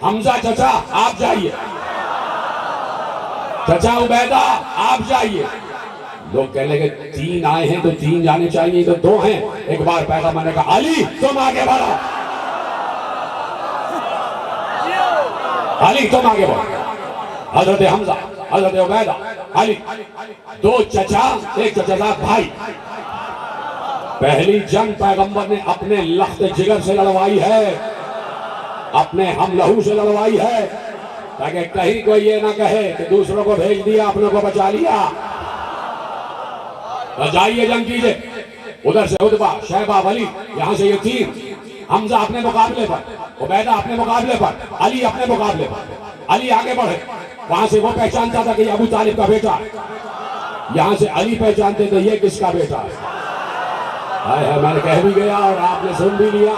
حمزہ چچا آپ جائیے، چچا عبیدہ آپ جائیے۔ لوگ کہنے لگے 3 آئے ہیں تو 3 جانے چاہیے، تو 2 ہیں۔ ایک بار پیغمبر نے کہا علی تم آگے بڑھو، علی تم آگے بڑھو۔ حضرت حمزہ، حضرت عبیدہ، علی، 2 چچا، ایک چچا بھائی۔ پہلی جنگ پیغمبر نے اپنے لخت جگر سے لڑوائی ہے، اپنے ہم لہو سے لڑوائی ہے، تاکہ کہیں کوئی یہ نہ کہے کہ دوسروں کو بھیج دیا اپنوں کو بچا لیا۔ جائیے جنگ کیجئے۔ ادھر سے عتبہ، شیبہ، ولید، یہاں سے یہ 3، حمزہ اپنے مقابلے پر، عبیدہ اپنے مقابلے پر، علی اپنے مقابلے پر۔ علی آگے بڑھے، وہاں سے وہ پہچانتا تھا کہ یہ ابو طالب کا بیٹا، یہاں سے علی پہچانتے تھے یہ کس کا بیٹا ہے۔ میں نے کہہ بھی گیا اور آپ نے سن بھی لیا۔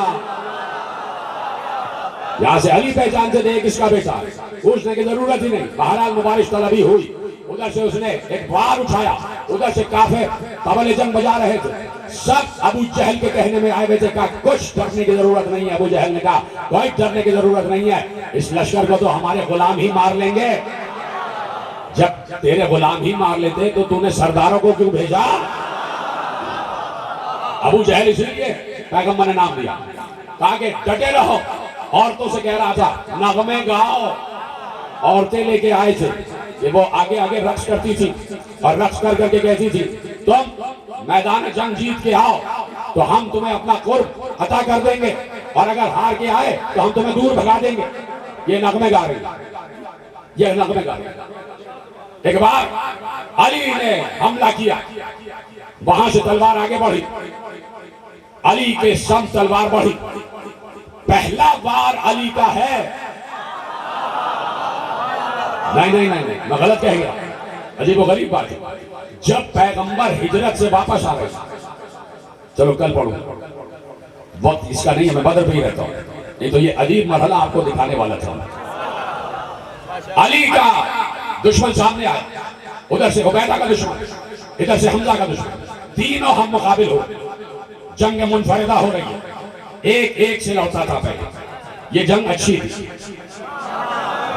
یہاں سے علی پہچانتے تھے کس کا بیٹا ہے، پوچھنے کی ضرورت ہی نہیں۔ بہرحال مبارش طلبی ہوئی، ادھر سے اس نے ایک بار اٹھایا، ادھر سے کافر طبل جنگ بجا رہے تھے، سب ابو جہل کے کہنے میں آئے ہوئے تھے، کہا کچھ ڈرنے کی ضرورت نہیں ہے۔ ابو جہل نے کہا کوئی ڈرنے کی ضرورت نہیں ہے، اس لشکر کو تو ہمارے غلام ہی مار لیں گے۔ جب تیرے غلام ہی مار لیتے تو تو نے سرداروں کو کیوں بھیجا؟ ابو جہل اس لیے پیغمبر نے نام دیا، کہا کہ ڈٹے رہو۔ عورتوں سے کہہ رہا تھا نغمے گاؤ، عورتیں لے کے آئے تھے کہ وہ آگے آگے رقص کرتی تھی اور رقص کر کر کے کہتی تھی تم میدان جنگ جیت کے آؤ تو ہم تمہیں اپنا قرب عطا کر دیں گے، اور اگر ہار کے آئے تو ہم تمہیں دور بھگا دیں گے۔ یہ نغمے گا رہی، یہ نغمے گا رہی۔ ایک بار علی نے حملہ کیا، وہاں سے تلوار آگے بڑھی، علی کے سم تلوار بڑھی، پہلا وار علی کا ہے۔ نہیں میں غلط کہہ گیا، عجیب و غریب بات ہے۔ جب پیغمبر ہجرت سے واپس آ گئے، چلو کل پڑھوں، وقت اس کا نہیں ہے، میں بدر پہ ہی رہتا ہوں، نہیں تو یہ عجیب مرحلہ آپ کو دکھانے والا تھا۔ علی کا دشمن سامنے آیا، ادھر سے عبیدہ کا دشمن، ادھر سے حمزہ کا دشمن، تینوں ہم مقابل ہو، جنگ منفردہ ہو رہی ہے، ایک ایک سے لڑتا تھا پہلے۔ یہ جنگ اچھی تھی،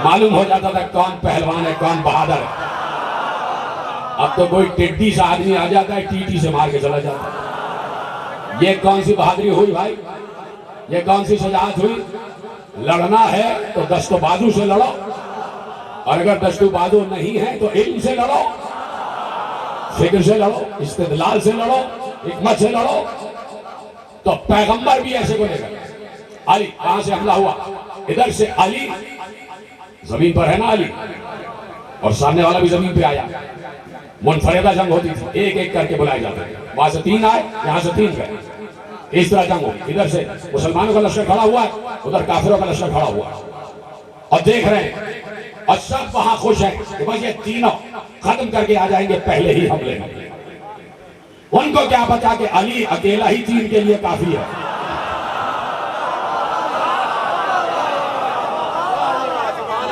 معلوم ہو جاتا تھا کون پہلوان ہے کون بہادر ہے۔ اب تو کوئی ٹڈی سا آدمی آ جاتا ہے ٹیٹی سے مار کے چلا جاتا ہے۔ یہ کون سی بہادری ہوئی بھائی، یہ کون سی شجاعت ہوئی؟ لڑنا ہے تو دست و بازو سے لڑو، اور اگر دست و بازو نہیں ہے تو علم سے لڑو، فکر سے لڑو، استدلال سے لڑو، حکمت سے لڑو۔ تو پیغمبر بھی ایسے کو لے گئے۔ علی کہاں سے حملہ ہوا؟ ادھر سے علی زمین پر ہے نا علی، اور سامنے والا بھی زمین پہ آیا۔ منفردہ جنگ ہوتی تھی، ایک ایک کر کے بلائے جاتے ہیں، وہاں سے 3 آئے، یہاں سے 3 گئے، اس طرح جنگ ہو۔ ادھر سے مسلمانوں کا لشکر کھڑا ہوا ہے، ادھر کافروں کا لشکر کھڑا ہوا ہے، اور دیکھ رہے ہیں، اور سب وہاں خوش ہیں کہ بس یہ تینوں ختم کر کے آ جائیں گے پہلے ہی حملے میں۔ ان کو کیا پتا کہ علی اکیلا ہی 3 کے لیے کافی ہے۔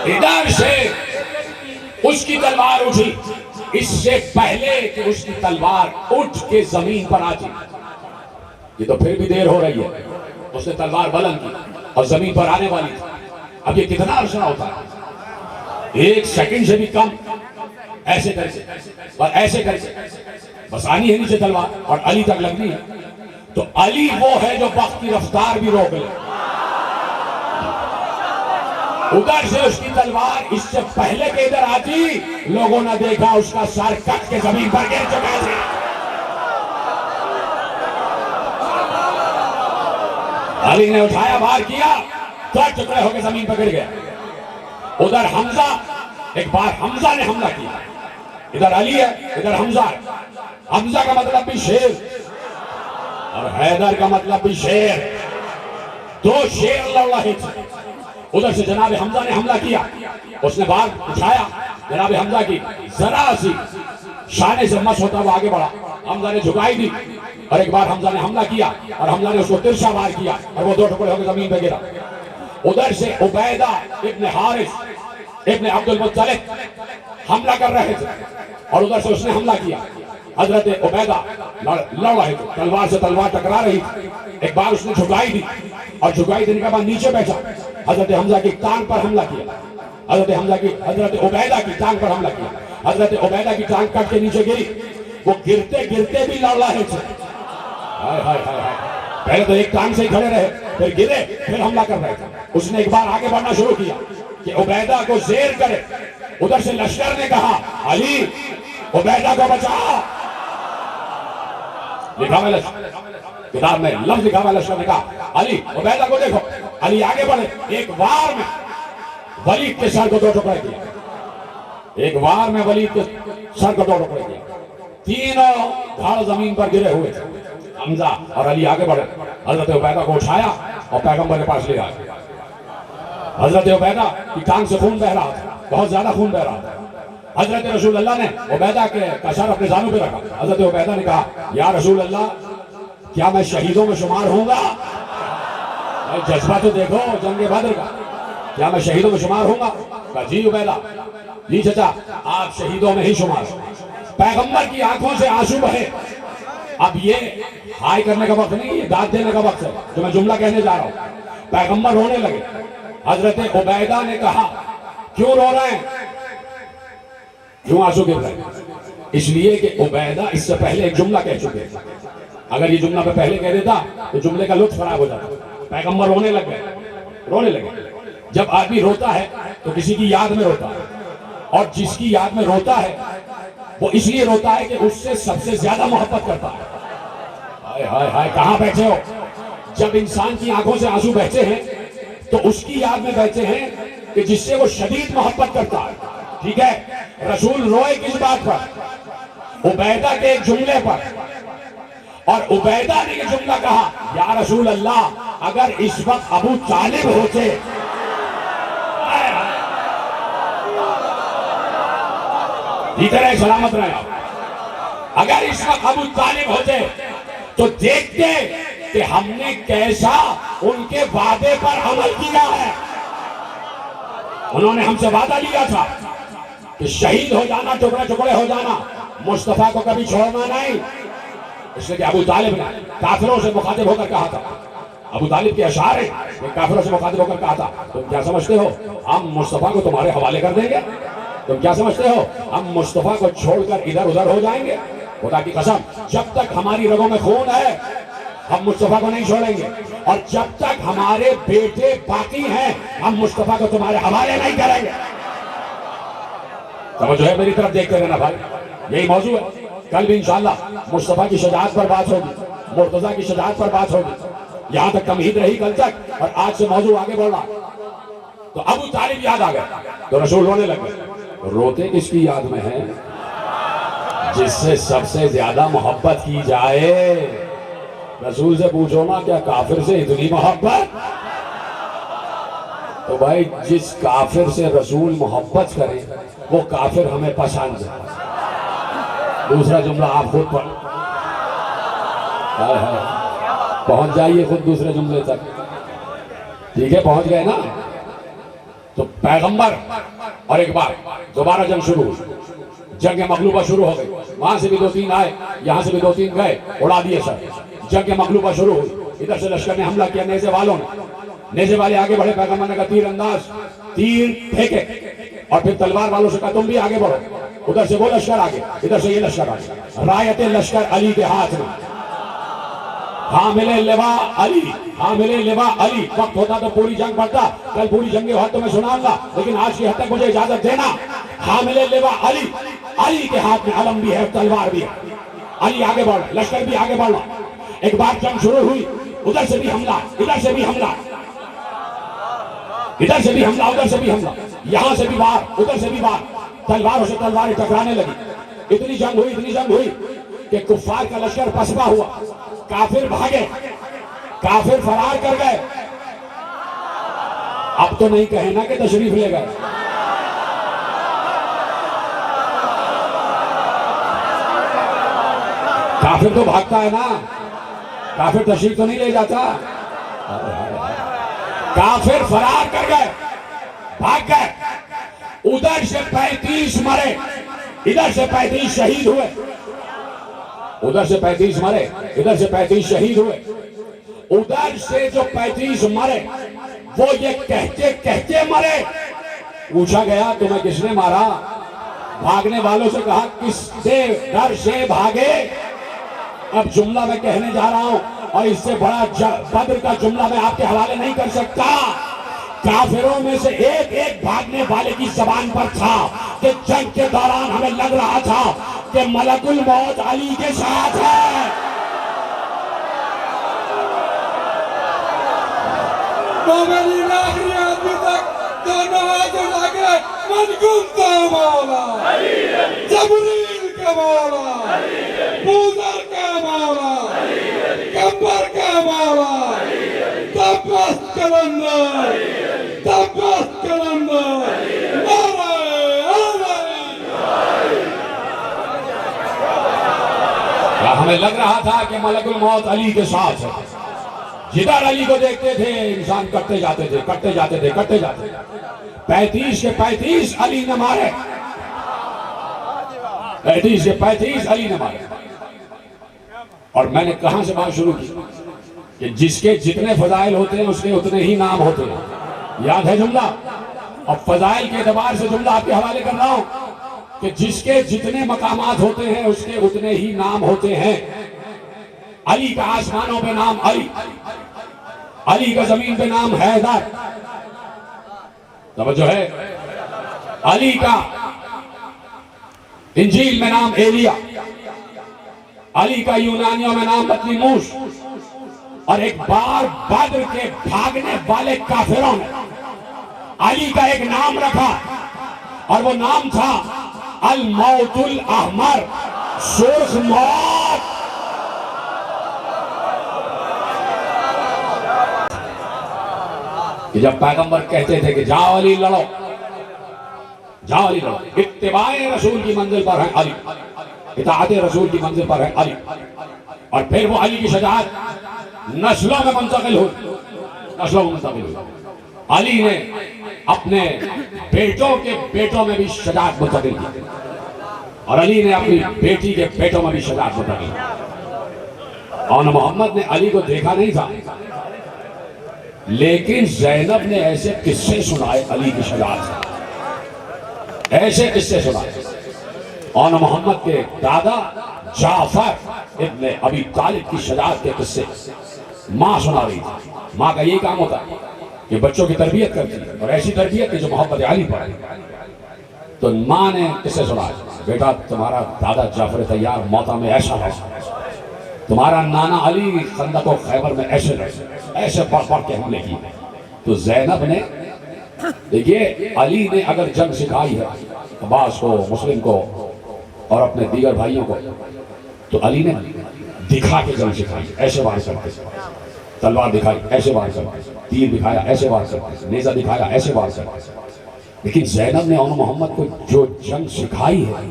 ادھر سے اس کی تلوار اٹھی، اس سے پہلے کہ اس کی تلوار اٹھ کے زمین پر آتی، یہ تو پھر بھی دیر ہو رہی ہے، اس نے تلوار بلند کی اور زمین پر آنے والی تھی۔ اب یہ کتنا عرصہ ہوتا ہے، 1 سیکنڈ سے بھی کم، ایسے کر کے اور ایسے کر کے بس آنی ہے نیچے تلوار اور علی تک لگنی ہے. تو علی وہ ہے جو وقت کی رفتار بھی روک لے. ادھر سے اس کی تلوار اس سے پہلے کہ ادھر آتی لوگوں نے دیکھا اس کا سر کٹ کے زمین پر گر چکا تھا. علی نے اٹھایا وار کیا تو ٹکڑے ہو کے زمین پر گر گیا. ادھر حمزہ ایک بار حمزہ نے حملہ کیا. ادھر علی ہے ادھر حمزہ ہے. حمزہ کا مطلب بھی شیر اور حیدر کا مطلب بھی شیر. دو شیر لڑ رہے تھے. ادھر سے جناب حمزہ نے حملہ کیا. اس نے بار اٹھایا جناب حمزہ کی ذرا سی شانے سے مس ہوتا وہ آگے بڑھا. حمزہ نے جھکائی دی اور ایک بار حمزہ نے حملہ کیا اور حمزہ نے اس کو ترشا وار کیا اور وہ دو ٹکڑے ہو کے زمین پہ گرا. ادھر سے عبیدہ ابن حارث ابن عبد المطلب حملہ کر رہے تھے اور ادھر سے اس نے حملہ کیا. حضرت عبیدہ لڑ رہے تھے تلوار سے تلوار ٹکرا رہی تھی. ایک بار اس نے جھکائی دی اور جھکائی دینے کے بعد نیچے بیٹھا. حضرت حمزہ کی ٹانگ پر حملہ کیا. حضرت عبیدہ کی ٹانگ پر حملہ کیا. حضرت عبیدہ کی ٹانگ کٹ کے نیچے گری. وہ گرتے گرتے بھی لڑ رہے تھے. پہلے تو ایک ٹانگ سے ہی کھڑے رہے پھر گرے پھر حملہ کر رہے تھے. اس نے ایک بار آگے بڑھنا شروع کیا کہ عبیدہ کو زیر کرے. ادھر سے لشکر نے کہا علی عبیدہ کو بچا. لکھا ہوا کتاب میں لفظ لکھا ہوا لشکر نے کہا علی عبیدہ کو دیکھو. علی آگے بڑھے. ایک وار میں ولید کے سر کو دو ٹکڑے کیا. ایک وار میں ولید کے سر کو دو ٹکڑے کیا. تینوں دھڑ زمین پر گرے ہوئے تھے. حمزہ اور علی آگے بڑھے. حضرت عبیدہ کو اٹھایا اور پیغمبر کے پاس لے آئے. حضرت عبیدہ کی ٹانگ سے خون بہ رہا تھا. بہت زیادہ خون بہ رہا تھا. حضرت رسول اللہ نے عبیدہ کا سر اپنے زانوں پہ رکھا. حضرت عبیدہ نے کہا یا رسول اللہ کیا میں شہیدوں میں شمار ہوں گا؟ جذبہ تو دیکھو جنگ بدر کا. کیا میں شہیدوں میں شمار ہوں گا؟ کہا جی عبیدہ جی چچا آپ شہیدوں میں ہی شمار. پیغمبر کی آنکھوں سے آنسو بہے. اب یہ ہائی کرنے کا وقت نہیں یہ داد دینے کا وقت ہے جو میں جملہ کہنے جا رہا ہوں. پیغمبر رونے لگے. حضرت عبیدہ نے کہا کیوں رو رہے ہیں کیوں آنسو گر رہے ہیں؟ اس لیے کہ عبیدہ اس سے پہلے ایک جملہ کہہ چکے تھے. اگر یہ جملہ پہ پہلے کہہ دیتا تو جملے کا لطف خراب ہو جاتا. پیغمبر رونے لگے. جب آدمی روتا ہے تو کسی کی یاد میں روتا ہے اور جس کی یاد میں روتا ہے وہ اس لیے روتا ہے کہ اس سے سب سے زیادہ محبت کرتا ہے. ہائے ہائے ہائے کہاں بیٹھے ہو؟ جب انسان کی آنکھوں سے آنسو بہتے ہیں تو اس کی یاد میں بہتے ہیں کہ جس سے وہ شدید محبت کرتا ہے. ٹھیک ہے. رسول روئے کس بات پر؟ عبیدہ کے ایک جملے پر. اور عبیدہ نے یہ جملہ کہا یا رسول اللہ اگر اس وقت ابو طالب ہوتے سلامت رہے آپ. اگر اس وقت ابو طالب ہوتے تو دیکھتے کہ ہم نے کیسا ان کے وعدے پر عمل کیا ہے. انہوں نے ہم سے وعدہ لیا تھا کہ شہید ہو جانا ٹکڑے ٹکڑے ہو جانا مصطفیٰ کو کبھی چھوڑنا نہیں. اس لیے کہ ابو طالب نے کافروں سے مخاطب ہو کر کہا تھا. ابو طالب کے اشعار ہیں کافروں سے مخاطب ہو کر کہا تھا تم کیا سمجھتے ہو ہم مصطفیٰ کو تمہارے حوالے کر دیں گے؟ تم کیا سمجھتے ہو ہم مصطفیٰ کو چھوڑ کر ادھر ادھر ہو جائیں گے؟ خدا کی قسم جب تک ہماری رگوں میں خون ہے ہم مصطفیٰ کو نہیں چھوڑیں گے. اور جب تک ہمارے بیٹے باقی ہیں ہم مصطفیٰ کو تمہارے حوالے نہیں کریں گے. توجہ ہے میری طرف دیکھتے رہنا بھائی. یہی موضوع ہے. کل بھی انشاءاللہ مصطفیٰ کی شجاعت پر بات ہوگی مرتضیٰ کی شجاعت پر بات ہوگی. یہاں تک تمہید رہی کل تک اور آج سے موضوع آگے بڑھ رہا. تو ابو طالب یاد آ گیا تو رسول رونے لگے. روتے کس کی یاد میں ہیں؟ جس سے سب سے زیادہ محبت کی جائے. رسول سے پوچھو نا کیا کافر سے اتنی محبت؟ تو بھائی جس کافر سے رسول محبت کرے وہ کافر ہمیں پسند ہے. دوسرا جملہ آپ خود پڑھ پہنچ جائیے خود دوسرے جملے تک. ٹھیک ہے پہنچ گئے نا. تو پیغمبر اور ایک بار دوبارہ جنگ شروع ہوئی. جنگ مغلوبہ شروع ہو گئی. وہاں سے بھی 2-3 آئے یہاں سے بھی 2-3 گئے اڑا دیے سر. جنگ مغلوبہ شروع ہوئی. ادھر سے لشکر نے حملہ کیا نیزے والوں نے. نیزے والے آگے بڑھے. پیغمبر نے کہا تیر انداز. تیر پھینکے. اور پھر تلوار والوں سے کہا تم بھی آگے بڑھو. ادھر سے وہ لشکر آگے, ادھر سے یہ لشکر آگے. رایت لشکر علی کے ہاتھ میں, حامل لواء علی, حامل لواء علی. وقت ہوتا تو پوری جنگ پڑتا, کل پوری جنگ کے تو میں سناؤں گا, لیکن آج کی حد تک مجھے اجازت دینا. حامل لواء علی, علی کے ہاتھ میں علم بھی ہے, تلوار بھی ہے. علی آگے بڑھ, لشکر بھی آگے بڑھنا. ایک بار جنگ شروع ہوئی, ادھر سے بھی حملہ, ادھر سے بھی حملہ, ادھر سے بھی حملہ, ادھر سے بھی حملہ, یہاں سے بھی وار, ادھر سے بھی وار. تلواروں سے تلواریں ٹکرانے لگی. اتنی جنگ ہوئی, اتنی جنگ ہوئی کہ کفار کا لشکر پسپا ہوا. کافر بھاگے, کافر فرار کر گئے. اب تو نہیں کہیں نا کہ تشریف لے گئے. کافر تو بھاگتا ہے نا, کافر تشریف تو نہیں لے جاتا. کافر فرار کر گئے, بھاگ گئے. ادھر سے 35 مرے, ادھر سے 35 شہید ہوئے. ادھر سے 35 مرے, ادھر سے 35 شہید ہوئے. ادھر سے جو 35 مرے وہ یہ کہتے کہتے مرے. پوچھا گیا تمہیں کس نے مارا؟ بھاگنے والوں سے کہا کس سے ڈر سے بھاگے. اب جملہ میں کہنے جا رہا ہوں اور اس سے بڑا بدر کا جملہ میں آپ کے حوالے نہیں کر سکتا. کافروں میں سے ایک ایک بھاگنے والے کی زبان پر تھا کہ جنگ کے دوران ہمیں لگ رہا تھا کہ ملک الموت علی کے ساتھ ہے. مومنین آخری آدمی تک دونوں ہاتھ اٹھا کے من کنتا مولا, جبریل کا مولا, بوذر کا مولا, کمبر کا مولا, تبست کلندر, تبست کلندر, نعرہ حیدر. ہمیں لگ رہا تھا کہ ملک الموت علی کے ساتھ ہے. جدھر علی کو دیکھتے تھے انسان کٹتے جاتے تھے, کٹتے جاتے تھے, کٹتے جاتے تھے. 35 کے 35 علی نے مارے, 35 کے 35 علی نے مارے. اور میں نے کہاں سے بات شروع کی کہ جس کے جتنے فضائل ہوتے ہیں اس کے اتنے ہی نام ہوتے ہیں. یاد ہے جملہ؟ اب فضائل کے اعتبار سے جملہ آپ کے حوالے کر رہا ہوں کہ جس کے جتنے مقامات ہوتے ہیں اس کے اتنے ہی نام ہوتے ہیں. علی کا آسمانوں پہ نام علی, علی کا زمین پہ نام حیدر. توجہ ہے. علی کا انجیل میں نام ایلیا, علی کا یونانیوں میں نام بطلیموس. اور ایک بار بدر کے بھاگنے والے کافروں نے علی کا ایک نام رکھا اور وہ نام تھا الموت الاحمر, سرخ موت. کہ جب پیغمبر کہتے تھے کہ جاؤ علی لڑو, جاؤ علی لڑو, اتباع رسول کی منزل پر ہے علی, اطاعت رسول کی منزل پر ہے علی. اور پھر وہ علی کی شجاعت نسلوں میں منتقل ہوئی, نسلوں میں منتقل ہوئی. علی نے اپنے بیٹوں کے بیٹوں میں بھی شجاعت منتقل کی, اور علی نے اپنی بیٹی کے بیٹوں میں بھی شجاعت منتقل کی. اور محمد نے علی کو دیکھا نہیں تھا, لیکن زینب نے ایسے قصے سنائے علی کی شجاعت سے, ایسے قصے سنائے. اور محمد کے دادا جعفر ابن ابی طالب کی شجاعت کے قصے ماں سنا رہی تھی. ماں کا یہی کام ہوتا ہے کہ بچوں کی تربیت کرتی ہے, اور ایسی تربیت کہ جو محبت علی پر ہے. تو ماں نے قصے سنائے, بیٹا تمہارا دادا جعفر طیار موتا میں ایسا ہے, تمہارا نانا علی خندق و خیبر میں ایسے رہے, ایسے پڑھ پڑھ کے حملے کی. تو زینب نے دیکھیے علی نے اگر جنگ سکھائی ہے عباس کو, مسلم کو اور اپنے دیگر بھائیوں کو, تو علی نے دکھا کے جنگ سکھائی. ایسے وار کرتے, تلوار دکھائی ایسے وار کرتے, تیر دکھایا ایسے وار کرتے, نیزہ دکھایا ایسے وار کرتے. لیکن زینب نے اور محمد کو جو جنگ سکھائی ہے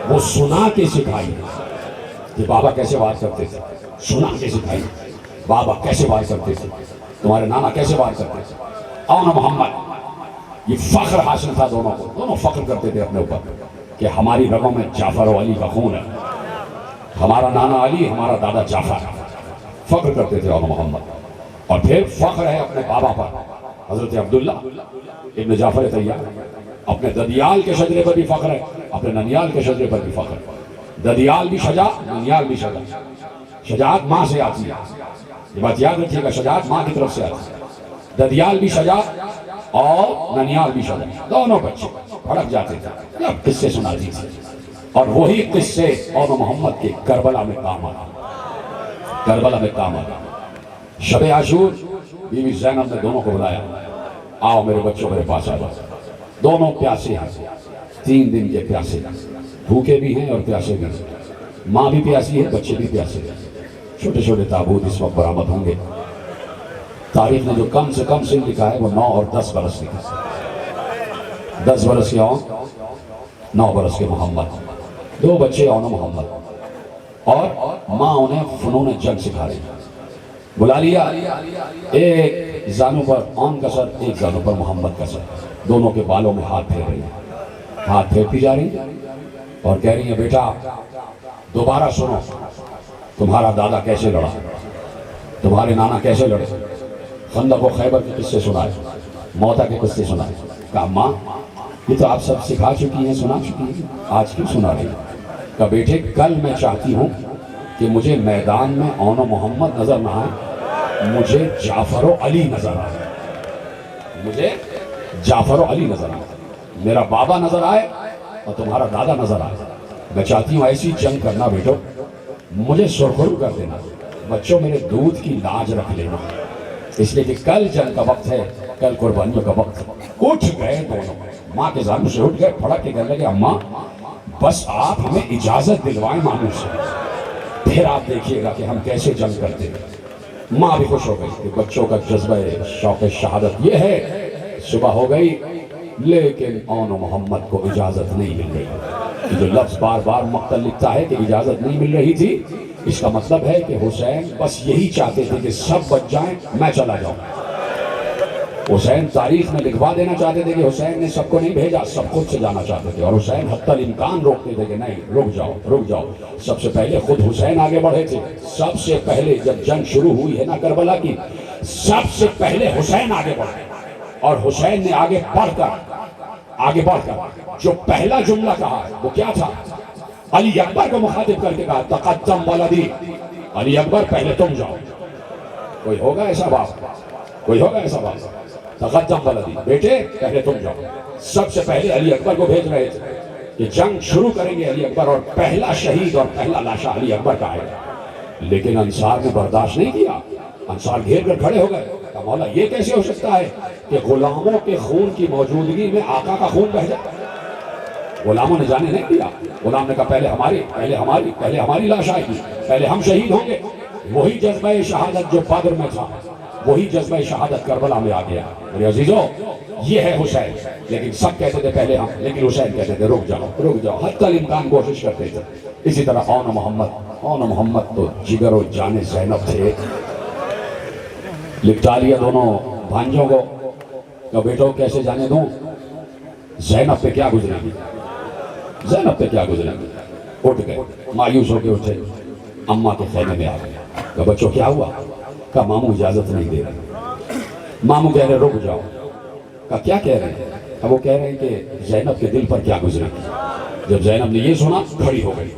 وہ سنا کے سکھائی ہے. کہ بابا کیسے وار کرتے تھے, سنا کے سکھائی. بابا کیسے وار کرتے تھے, تمہارے نانا کیسے وار کرتے تھے. اور محمد یہ فخر حاصل تھا دونوں کو, دونوں فخر کرتے تھے اپنے اوپر کہ ہماری رگوں میں جعفر و علی کا خون ہے, ہمارا نانا علی, ہمارا دادا جعفر. فخر کرتے تھے اور محمد. اور پھر فخر ہے اپنے بابا پر, حضرت عبداللہ ابن جعفر طیار, اپنے ددیال کے شجرے پر بھی فخر ہے، اپنے ننیال کے شجرے پر بھی فخر ہے۔ ددیال بھی شجاع، ننیال بھی شجاع۔ شجاعت ماں سے آتی ہے، یہ بات یاد رکھیے گا، شجاعت ماں کی طرف سے آتی ہے۔ ددیال بھی شجاع اور ننیال بھی شجاع، دونوں بچے بھڑک جاتے تھے، اب قصے سناتی تھی، اور وہی قصے اور محمد کے کربلا میں کام آئے، کربلا میں کام آئے۔ شب عاشور بیوی زینب نے دونوں کو بلایا، آؤ میرے بچوں میرے پاس آؤ۔ دونوں پیاسے ہیں، 3 دن کے پیاسے، بھوکے بھی ہیں اور پیاسے بھی ہیں، ماں بھی پیاسی ہے، بچے بھی پیاسے ہیں۔ چھوٹے چھوٹے تابوت اس وقت برآمد ہوں گے۔ تاریخ نے جو کم سے کم سن لکھا ہے وہ 9 اور 10 برس لکھا ہے۔ 10 برس کے اون، 9 برس کے محمد، 2 بچے اون و محمد، اور ماں انہیں فنون جنگ سکھا رہی ہے۔ بلا لیا، ایک زانوں پر اون کا سر، ایک زانوں پر محمد کا سر، دونوں کے بالوں میں ہاتھ پھیر رہی ہیں، ہاتھ پھیرتی جا رہی ہیں اور کہہ رہی ہیں بیٹا دوبارہ سنو، تمہارا دادا کیسے لڑا، تمہارے نانا کیسے لڑے، خندق و خیبر کے قصے سنائے، موتا کے قصے سنائے۔ کہا ماں یہ تو آپ سب سکھا چکی ہیں، سنا چکی ہیں، آج کیوں سنا رہی ہیں؟ کہا بیٹے کل میں چاہتی ہوں کہ مجھے میدان میں اون و محمد نظر نہ آئے، مجھے جعفر و علی نظر آئے، مجھے جعفر و علی نظر آئے، میرا بابا نظر آئے اور تمہارا دادا نظر آئے۔ میں چاہتی ہوں ایسی جنگ کرنا بیٹو، مجھے سرخرو کر دینا، بچوں میرے دودھ کی لاج رکھ لینا، اس لیے کہ کل جنگ کا وقت ہے، کل قربانیوں کا وقت ہے۔ اٹھ گئے دونوں، ماں کے زانوں سے اٹھ گئے، پھڑک کے کہنے لگے اماں بس آپ ہمیں اجازت دلوائیں ماموں سے، پھر آپ دیکھیے گا کہ ہم کیسے جنگ کرتے ہیں۔ ماں بھی خوش ہو گئی کہ بچوں کا جذبہ شوق شہادت یہ ہے۔ صبح ہو گئی لیکن اون و محمد کو اجازت نہیں مل رہی۔ جو لفظ بار بار مقتل لکھتا ہے کہ اجازت نہیں مل رہی تھی، اس کا مطلب ہے کہ حسین بس یہی چاہتے تھے کہ سب بچ جائیں، میں چلا جاؤں۔ حسین تاریخ میں لکھوا دینا چاہتے تھے کہ حسین نے سب کو نہیں بھیجا، سب خود سے جانا چاہتے تھے، اور حسین حتی الامکان روکتے تھے کہ نہیں رک جاؤ رک جاؤ۔ سب سے پہلے خود حسین آگے بڑھے تھے، سب سے پہلے جب جنگ شروع ہوئی ہے نا کربلا کی، سب سے پہلے حسین آگے بڑھے، اور حسین نے آگے بڑھ کر جو پہلا جملہ کہا ہے وہ کیا تھا؟ علی اکبر کو مخاطب کر کے کہا تقدم ولدی، علی اکبر پہلے تم جاؤ۔ کوئی ہوگا ایسا باپ؟ کوئی ہوگا ایسا باپ؟ تقدم ولدی، بیٹے پہلے تم جاؤ۔ سب سے پہلے علی اکبر کو بھیج رہے تھے کہ جنگ شروع کریں گے علی اکبر، اور پہلا شہید اور پہلا لاشا علی اکبر کا آئے گا۔ لیکن انصار نے برداشت نہیں کیا، انصار گھیر کر کھڑے ہو گئے۔ کہا مولا یہ کیسے ہو سکتا ہے کہ غلاموں کے خون کی موجودگی میں آقا کا خون بہہ جائے؟ غلاموں نے جانے نہیں دیا، غلام نے کہا پہلے ہماری لاش آئے گی، پہلے ہم شہید ہوں گے۔ وہی جذبہ شہادت جو بدر میں تھا، وہی جذبہ شہادت کربلا میں آ گیا۔ میرے عزیزو یہ ہے حسین، لیکن سب کہتے تھے پہلے ہم، لیکن حسین کہتے تھے رک جاؤ، حتی الامکان کوشش کرتے تھے۔ اسی طرح اون و محمد تو جگر و جان زینب تھے۔ لپٹا لیا دونوں بھانجوں کو کہ بیٹو کیسے جانے دوں، زینب پہ کیا گزرے گی، زینب پہ کیا گزرے گی۔ اٹھ گئے، مایوس ہو کے اٹھے، اماں کے خیمے میں آ گئے۔ کہ بچوں کیا ہوا؟ کہا ماموں اجازت نہیں دے رہے، ماموں کہہ رہے رک جاؤ۔ کہا کیا کہہ رہے ہیں؟ اب وہ کہہ رہے ہیں کہ زینب کے دل پر کیا گزرے گی۔ جب زینب نے یہ سنا کھڑی ہو گئی،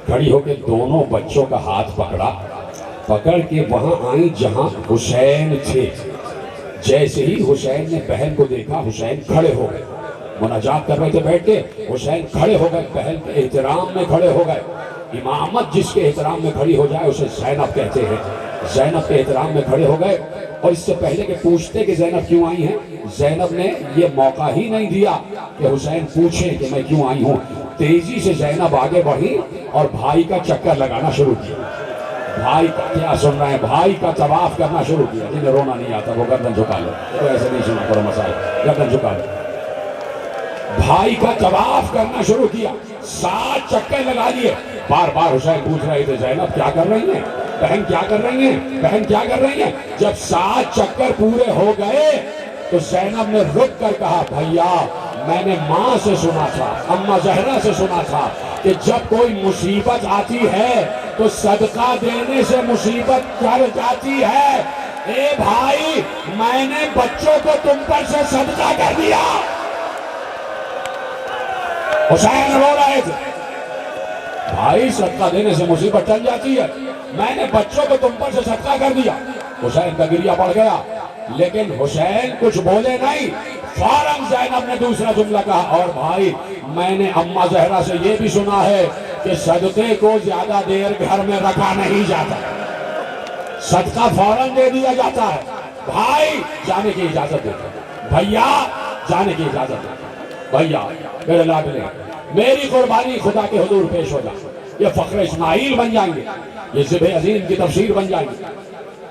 کھڑی ہو کے دونوں بچوں کا ہاتھ پکڑ کے وہاں آئیں جہاں حسین تھے۔ جیسے ہی حسین نے بہن کو دیکھا حسین کھڑے ہو گئے، مناجات کر رہے تھے بیٹھ کے، حسین کھڑے ہو گئے، بہن کے احترام میں کھڑے ہو گئے۔ امامت جس کے احترام میں کھڑی ہو جائے اسے زینب کہتے ہیں۔ زینب کے احترام میں کھڑے ہو گئے، اور اس سے پہلے کہ پوچھتے کہ زینب کیوں آئی ہیں، زینب نے یہ موقع ہی نہیں دیا کہ حسین پوچھے کہ میں کیوں آئی ہوں۔ تیزی سے زینب آگے بڑھی اور بھائی کا چکر لگانا شروع کیا۔ بھائی کا کیا سن رہے ہیں؟ بھائی کا طواف کرنا شروع کیا۔ جنہیں رونا نہیں آتا وہ گردن جھکا لو، تو ایسے نہیں سنا کرو مسائل، گردن جھکا لو۔ بھائی کا طواف کرنا شروع کیا، 7 چکر لگا لیے۔ بار بار حسین پوچھ رہے تھے زینب کیا کر رہی ہیں، بہن کیا کر رہی ہیں، بہن کیا کر رہی ہیں۔ جب 7 چکر پورے ہو گئے تو زینب نے رک کر کہا بھیا میں نے ماں سے سنا تھا، اماں زہرا سے سنا تھا کہ جب کوئی مصیبت آتی ہے تو صدقہ دینے سے مصیبت ٹل جاتی ہے۔ اے بھائی میں نے بچوں کو تم پر سے صدقہ کر دیا۔ حسین رو رہے تھے. بھائی صدقہ دینے سے مصیبت ٹل جاتی ہے. میں نے بچوں کو تم پر سے صدقہ کر دیا. حسین کا گریہ بڑھ گیا لیکن حسین کچھ بولے نہیں. فوراً زینب نے دوسرا جملہ کہا, اور بھائی میں نے اماں زہرا سے یہ بھی سنا ہے کہ صدقے کو زیادہ دیر گھر میں رکھا نہیں جاتا, صدقہ فوراً دے دیا جاتا ہے. بھائی جانے کی اجازت دیتا, بھیا جانے کی اجازت دیتا. بھیا میرے لاڈلے, میری قربانی خدا کے حضور پیش ہو جائے. یہ فخر اسماعیل بن جائیں گے, یہ ذبح عظیم کی تفسیر بن جائیں گے.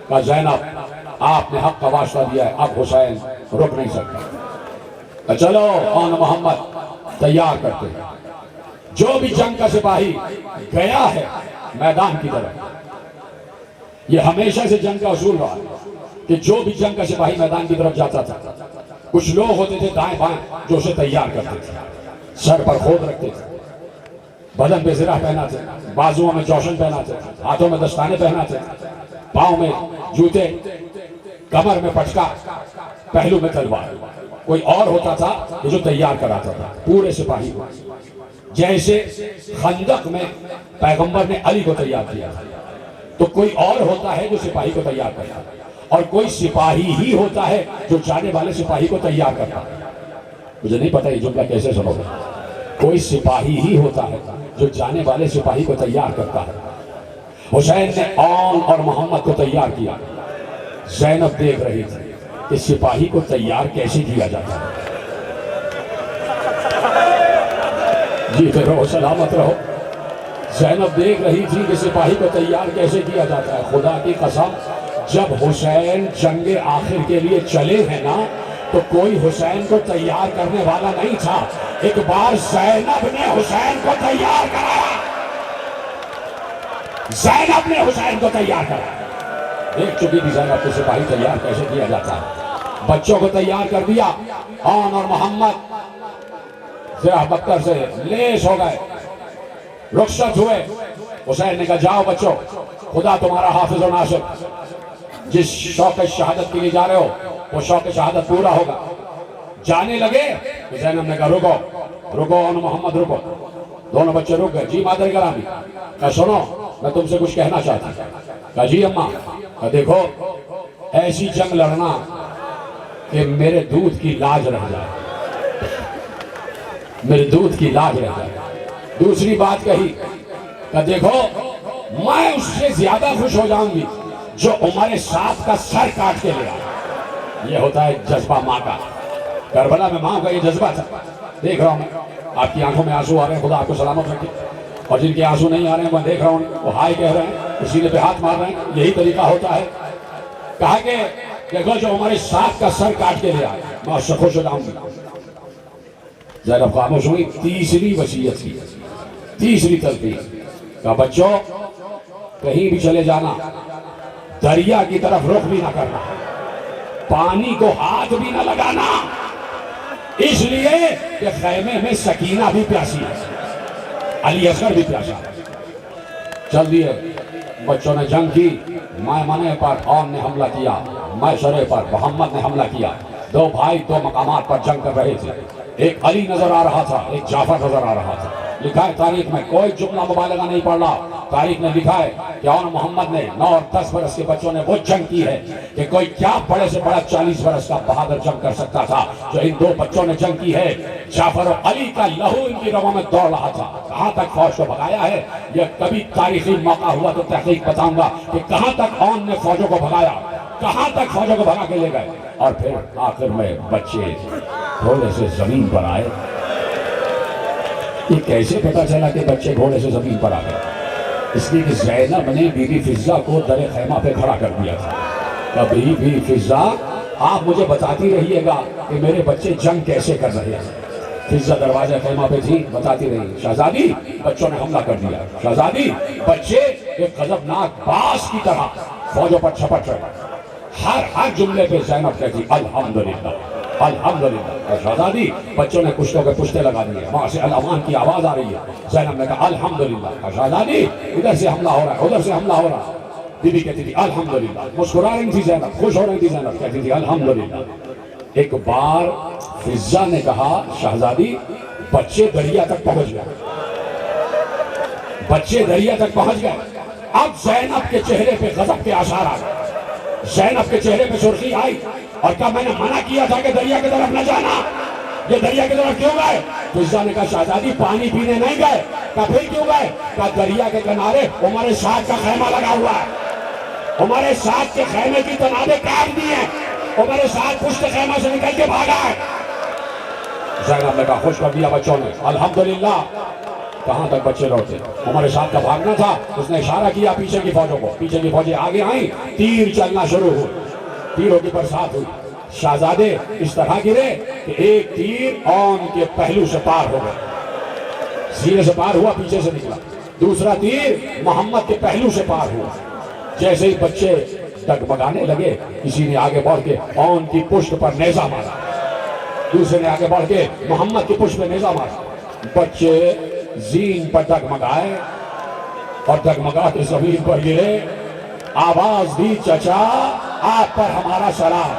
کہا زینب آپ نے حق کا واسطہ دیا ہے, اب حسین رک نہیں سکتا. چلو آن محمد تیار کرتے ہیں. جو بھی جنگ کا سپاہی گیا ہے میدان کی طرف, یہ ہمیشہ سے جنگ کا اصول رہا کہ جو بھی جنگ کا سپاہی میدان کی طرف جاتا تھا, کچھ لوگ ہوتے تھے دائیں بائیں جو اسے تیار کرتے تھے, سر پر خود رکھتے تھے, بدن پہ زرہ پہناتے, بازوؤں میں جوشن پہناتے, ہاتھوں میں دستانے پہناتے, پاؤں میں جوتے, کمر میں پٹکا, پہلو میں تلوار. کوئی اور ہوتا تھا کہ جو تیار کراتا تھا پورے سپاہی کو. جیسے خندق میں پیغمبر نے علی کو تیار کیا تھا, تو کوئی اور ہوتا ہے جو سپاہی کو تیار کرتا ہے, اور کوئی سپاہی ہی ہوتا ہے جو جانے والے سپاہی کو تیار کرتا ہے. مجھے نہیں پتا یہ جملہ کیسے سنو گے. کوئی سپاہی ہی ہوتا ہے جو جانے والے سپاہی کو تیار کرتا ہے. حسین نے آن اور محمد کو تیار کیا. زینب دیکھ رہی تھی کہ سپاہی کو تیار کیسے کیا جاتا ہے. جیتے رہو, سلامت رہو. زینب دیکھ رہی تھی کہ سپاہی کو تیار کیسے کیا جاتا ہے. خدا کی قسم, جب حسین جنگ آخر کے لیے چلے ہیں نا, تو کوئی حسین کو تیار کرنے والا نہیں تھا. ایک بار زینب نے حسین کو تیار کرایا. زینب نے حسین کو تیار کرایا. دیکھ چکی تھی زینب کو سپاہی تیار کیسے کیا جاتا ہے. بچوں کو تیار کر دیا. آن اور محمد زرہ بکر سے لیس ہو گئے, رخصت ہوئے. حسین نے کہا جاؤ بچوں, خدا تمہارا حافظ و ناصر. جس شوق شہادت کے لیے جا رہے ہو وہ شوق شہادت پورا ہوگا. جانے لگے تو زینب نے کہا رکو رکو, آن محمد رکو. دونوں بچے رک گئے. جی مادر گرامی, کہا سنو میں تم سے کچھ کہنا چاہتا ہوں. کہا جی اماں. کہا دیکھو ایسی جنگ لڑنا کہ میرے دودھ کی لاج رہ جائے, میرے دودھ کی لاج رہ جائے. دوسری بات کہی کہ دیکھو میں اس سے زیادہ خوش ہو جاؤں گی جو عمر سعد کا سر کاٹ کے لے آئے. یہ ہوتا ہے جذبہ ماں کا. کربلا میں ماں کا یہ جذبہ تھا. دیکھ رہا ہوں میں, آپ کی آنکھوں میں آنسو آ رہے ہیں, خدا آپ کو سلامت رکھے. اور جن کے آنسو نہیں آ رہے ہیں میں دیکھ رہا ہوں وہ ہائے کہہ رہے ہیں, سینے پہ ہاتھ مار رہے ہیں. یہی طریقہ ہوتا ہے. کہا کہ دیکھو جو عمر سعد کا سر کاٹ کے لے آئے میں اس سے خوش ہو جاؤں گی. زینب خاموش ہوئی. تیسری وصیت کی, تیسری تلقین. کہا بچوں کہیں بھی چلے جانا, دریا کی طرف رخ بھی نہ کرنا, پانی کو ہاتھ بھی نہ لگانا, اس لیے کہ خیمے میں سکینہ بھی پیاسی ہے, علی اصغر بھی پیاسا ہے. چل دیے بچوں نے جنگ کی. مائمنے پر آن نے حملہ کیا, میسرے پر محمد نے حملہ کیا. دو بھائی دو مقامات پر جنگ کر رہے تھے. ایک علی نظر آ رہا تھا, ایک جعفر نظر آ رہا تھا. لکھا ہے تاریخ میں, کوئی جملہ مبالغہ نہیں پڑھ رہا, تاریخ نے لکھا ہے کہ آن محمد نے 9 اور 10 برس کے بچوں نے وہ جنگ کی ہے کہ کوئی کیا بڑے سے بڑا 40 برس کا بہادر جنگ کر سکتا تھا جو ان دو بچوں نے جنگ کی ہے. جعفر اور علی کا لہو ان کی رگوں میں دوڑ رہا تھا. کہاں تک فوج کو بھگایا ہے یہ کبھی تاریخی موقع ہوا تو تحقیق بتاؤں گا کہ کہاں تک آن نے فوجوں کو بھگایا, کہاں تک فوجوں کو بھگا کے لے گئے. اور پھر آخر میں بچے گھوڑے سے زمین پر آئے. یہ کیسے پتا چلا کہ بچے گھوڑے سے زمین پر آ گئے؟ اس لیے کہ زینب نے بی بی فضہ کو در خیمہ پہ کھڑا کر دیا تھا. کبھی بھی فضہ آپ مجھے بتاتی رہیے گا کہ میرے بچے جنگ کیسے کر رہے ہیں. فضہ دروازہ خیمہ پہ تھی, بتاتی رہی شہزادی بچوں نے حملہ کر دیا, شہزادی بچے ایک غضبناک باز کی طرح فوجوں پر چھپٹ رہے. ہر جملے پہ زینب کہتی الحمدللہ الحمدللہ. اور شہزادی بچوں نے کشتوں کے پشتے لگا دیے, وہاں سے الامان کی آواز آ رہی ہے. زینب نے کہا الحمدللہ. اور شہزادی ادھر سے حملہ ہو رہا ہے, ادھر سے حملہ ہو رہا ہے. بی بی کہتی تھی الحمدللہ. مسکرا رہی تھی زینب, خوش ہو رہی تھی زینب, کہتی تھی الحمدللہ. ایک بار فضہ نے کہا شہزادی بچے دریا تک پہنچ گئے، بچے دریا تک پہنچ گئے۔ اب زینب کے چہرے پہ غضب کے آثار آ گئے، زینب کے چہرے پہ سرخی آئی اور کہا میں نے منع کیا تھا کہ دریا کی طرف نہ جانا، یہ دریا کی طرف کیوں گئے؟ تو عزیزہ نے کہا شہزادی پانی پینے نہیں گئے۔ کہا پھر کیوں گئے؟ کہا دریا کے کنارے عمر سعد کا خیمہ لگا ہوا ہے، عمر سعد کے خیمے کی تنابیں کاٹ دی ہیں، عمر سعد پشت خیمہ سے نکل کے بھاگا ہے۔ زینب نے کہا خوش کر دیا بچوں نے، الحمدللہ۔ کہاں تک بچے لوٹے؟ عمر سعد کا بھاگنا تھا، اس نے اشارہ کیا پیچھے کی فوجوں کو، پیچھے کی فوجیں آگے آئیں، تیر چلنا شروع ہوئی، تیروں کی برسات ہوئی۔ شہزادے اس طرح گرے کہ ایک تیر اون کے پہلو سے پار ہو گئے، سینے سے پار ہوا، پیچھے سے نکلا۔ دوسرا تیر محمد کے پہلو سے پار ہوا۔ جیسے ہی بچے ڈگمگانے لگے، کسی نے آگے بڑھ کے اون کی پشت پر نیزہ مارا، دوسرے نے آگے بڑھ کے محمد کی پشت پر نیزہ مارا۔ بچے زین پر ڈگمگائے اور ڈگمگا کے زمین پر گرے۔ آواز دی چچا آپ پر ہمارا سلام،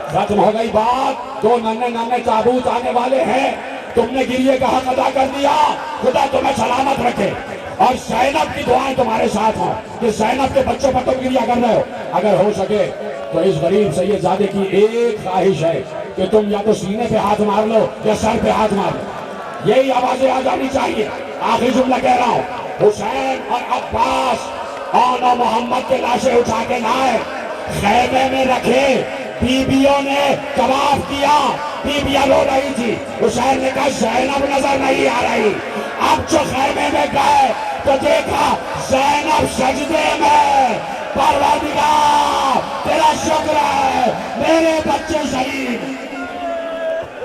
ختم ہو گئی بات، دو ننھے ننھے تابوت آنے والے ہیں، تم نے گریے کا حق ادا کر دیا، خدا تمہیں سلامت رکھے اور زینب کی دعائیں تمہارے ساتھ ہوں کہ زینب کے بچوں پر تم گریا کر رہے ہو۔ اگر ہو سکے تو اس غریب سیدزادے کی ایک خواہش ہے کہ تم یا تو سینے پہ ہاتھ مار لو یا سر پہ ہاتھ مار لو، یہی آوازیں آ جانی چاہیے۔ آخری جملہ کہہ رہا ہوں، حسین اور عباس اور محمد کے لاشیں اٹھا کے لائے، خیمے میں رکھے، بیویوں نے طواف کیا، بیویاں رو رہی تھی۔ حسین نے کہا زینب نظر نہیں آ رہی۔ اب جو خیمے میں گئے تو دیکھا زینب سجدے میں، پروردگار تیرا شکر ہے میرے بچے شہید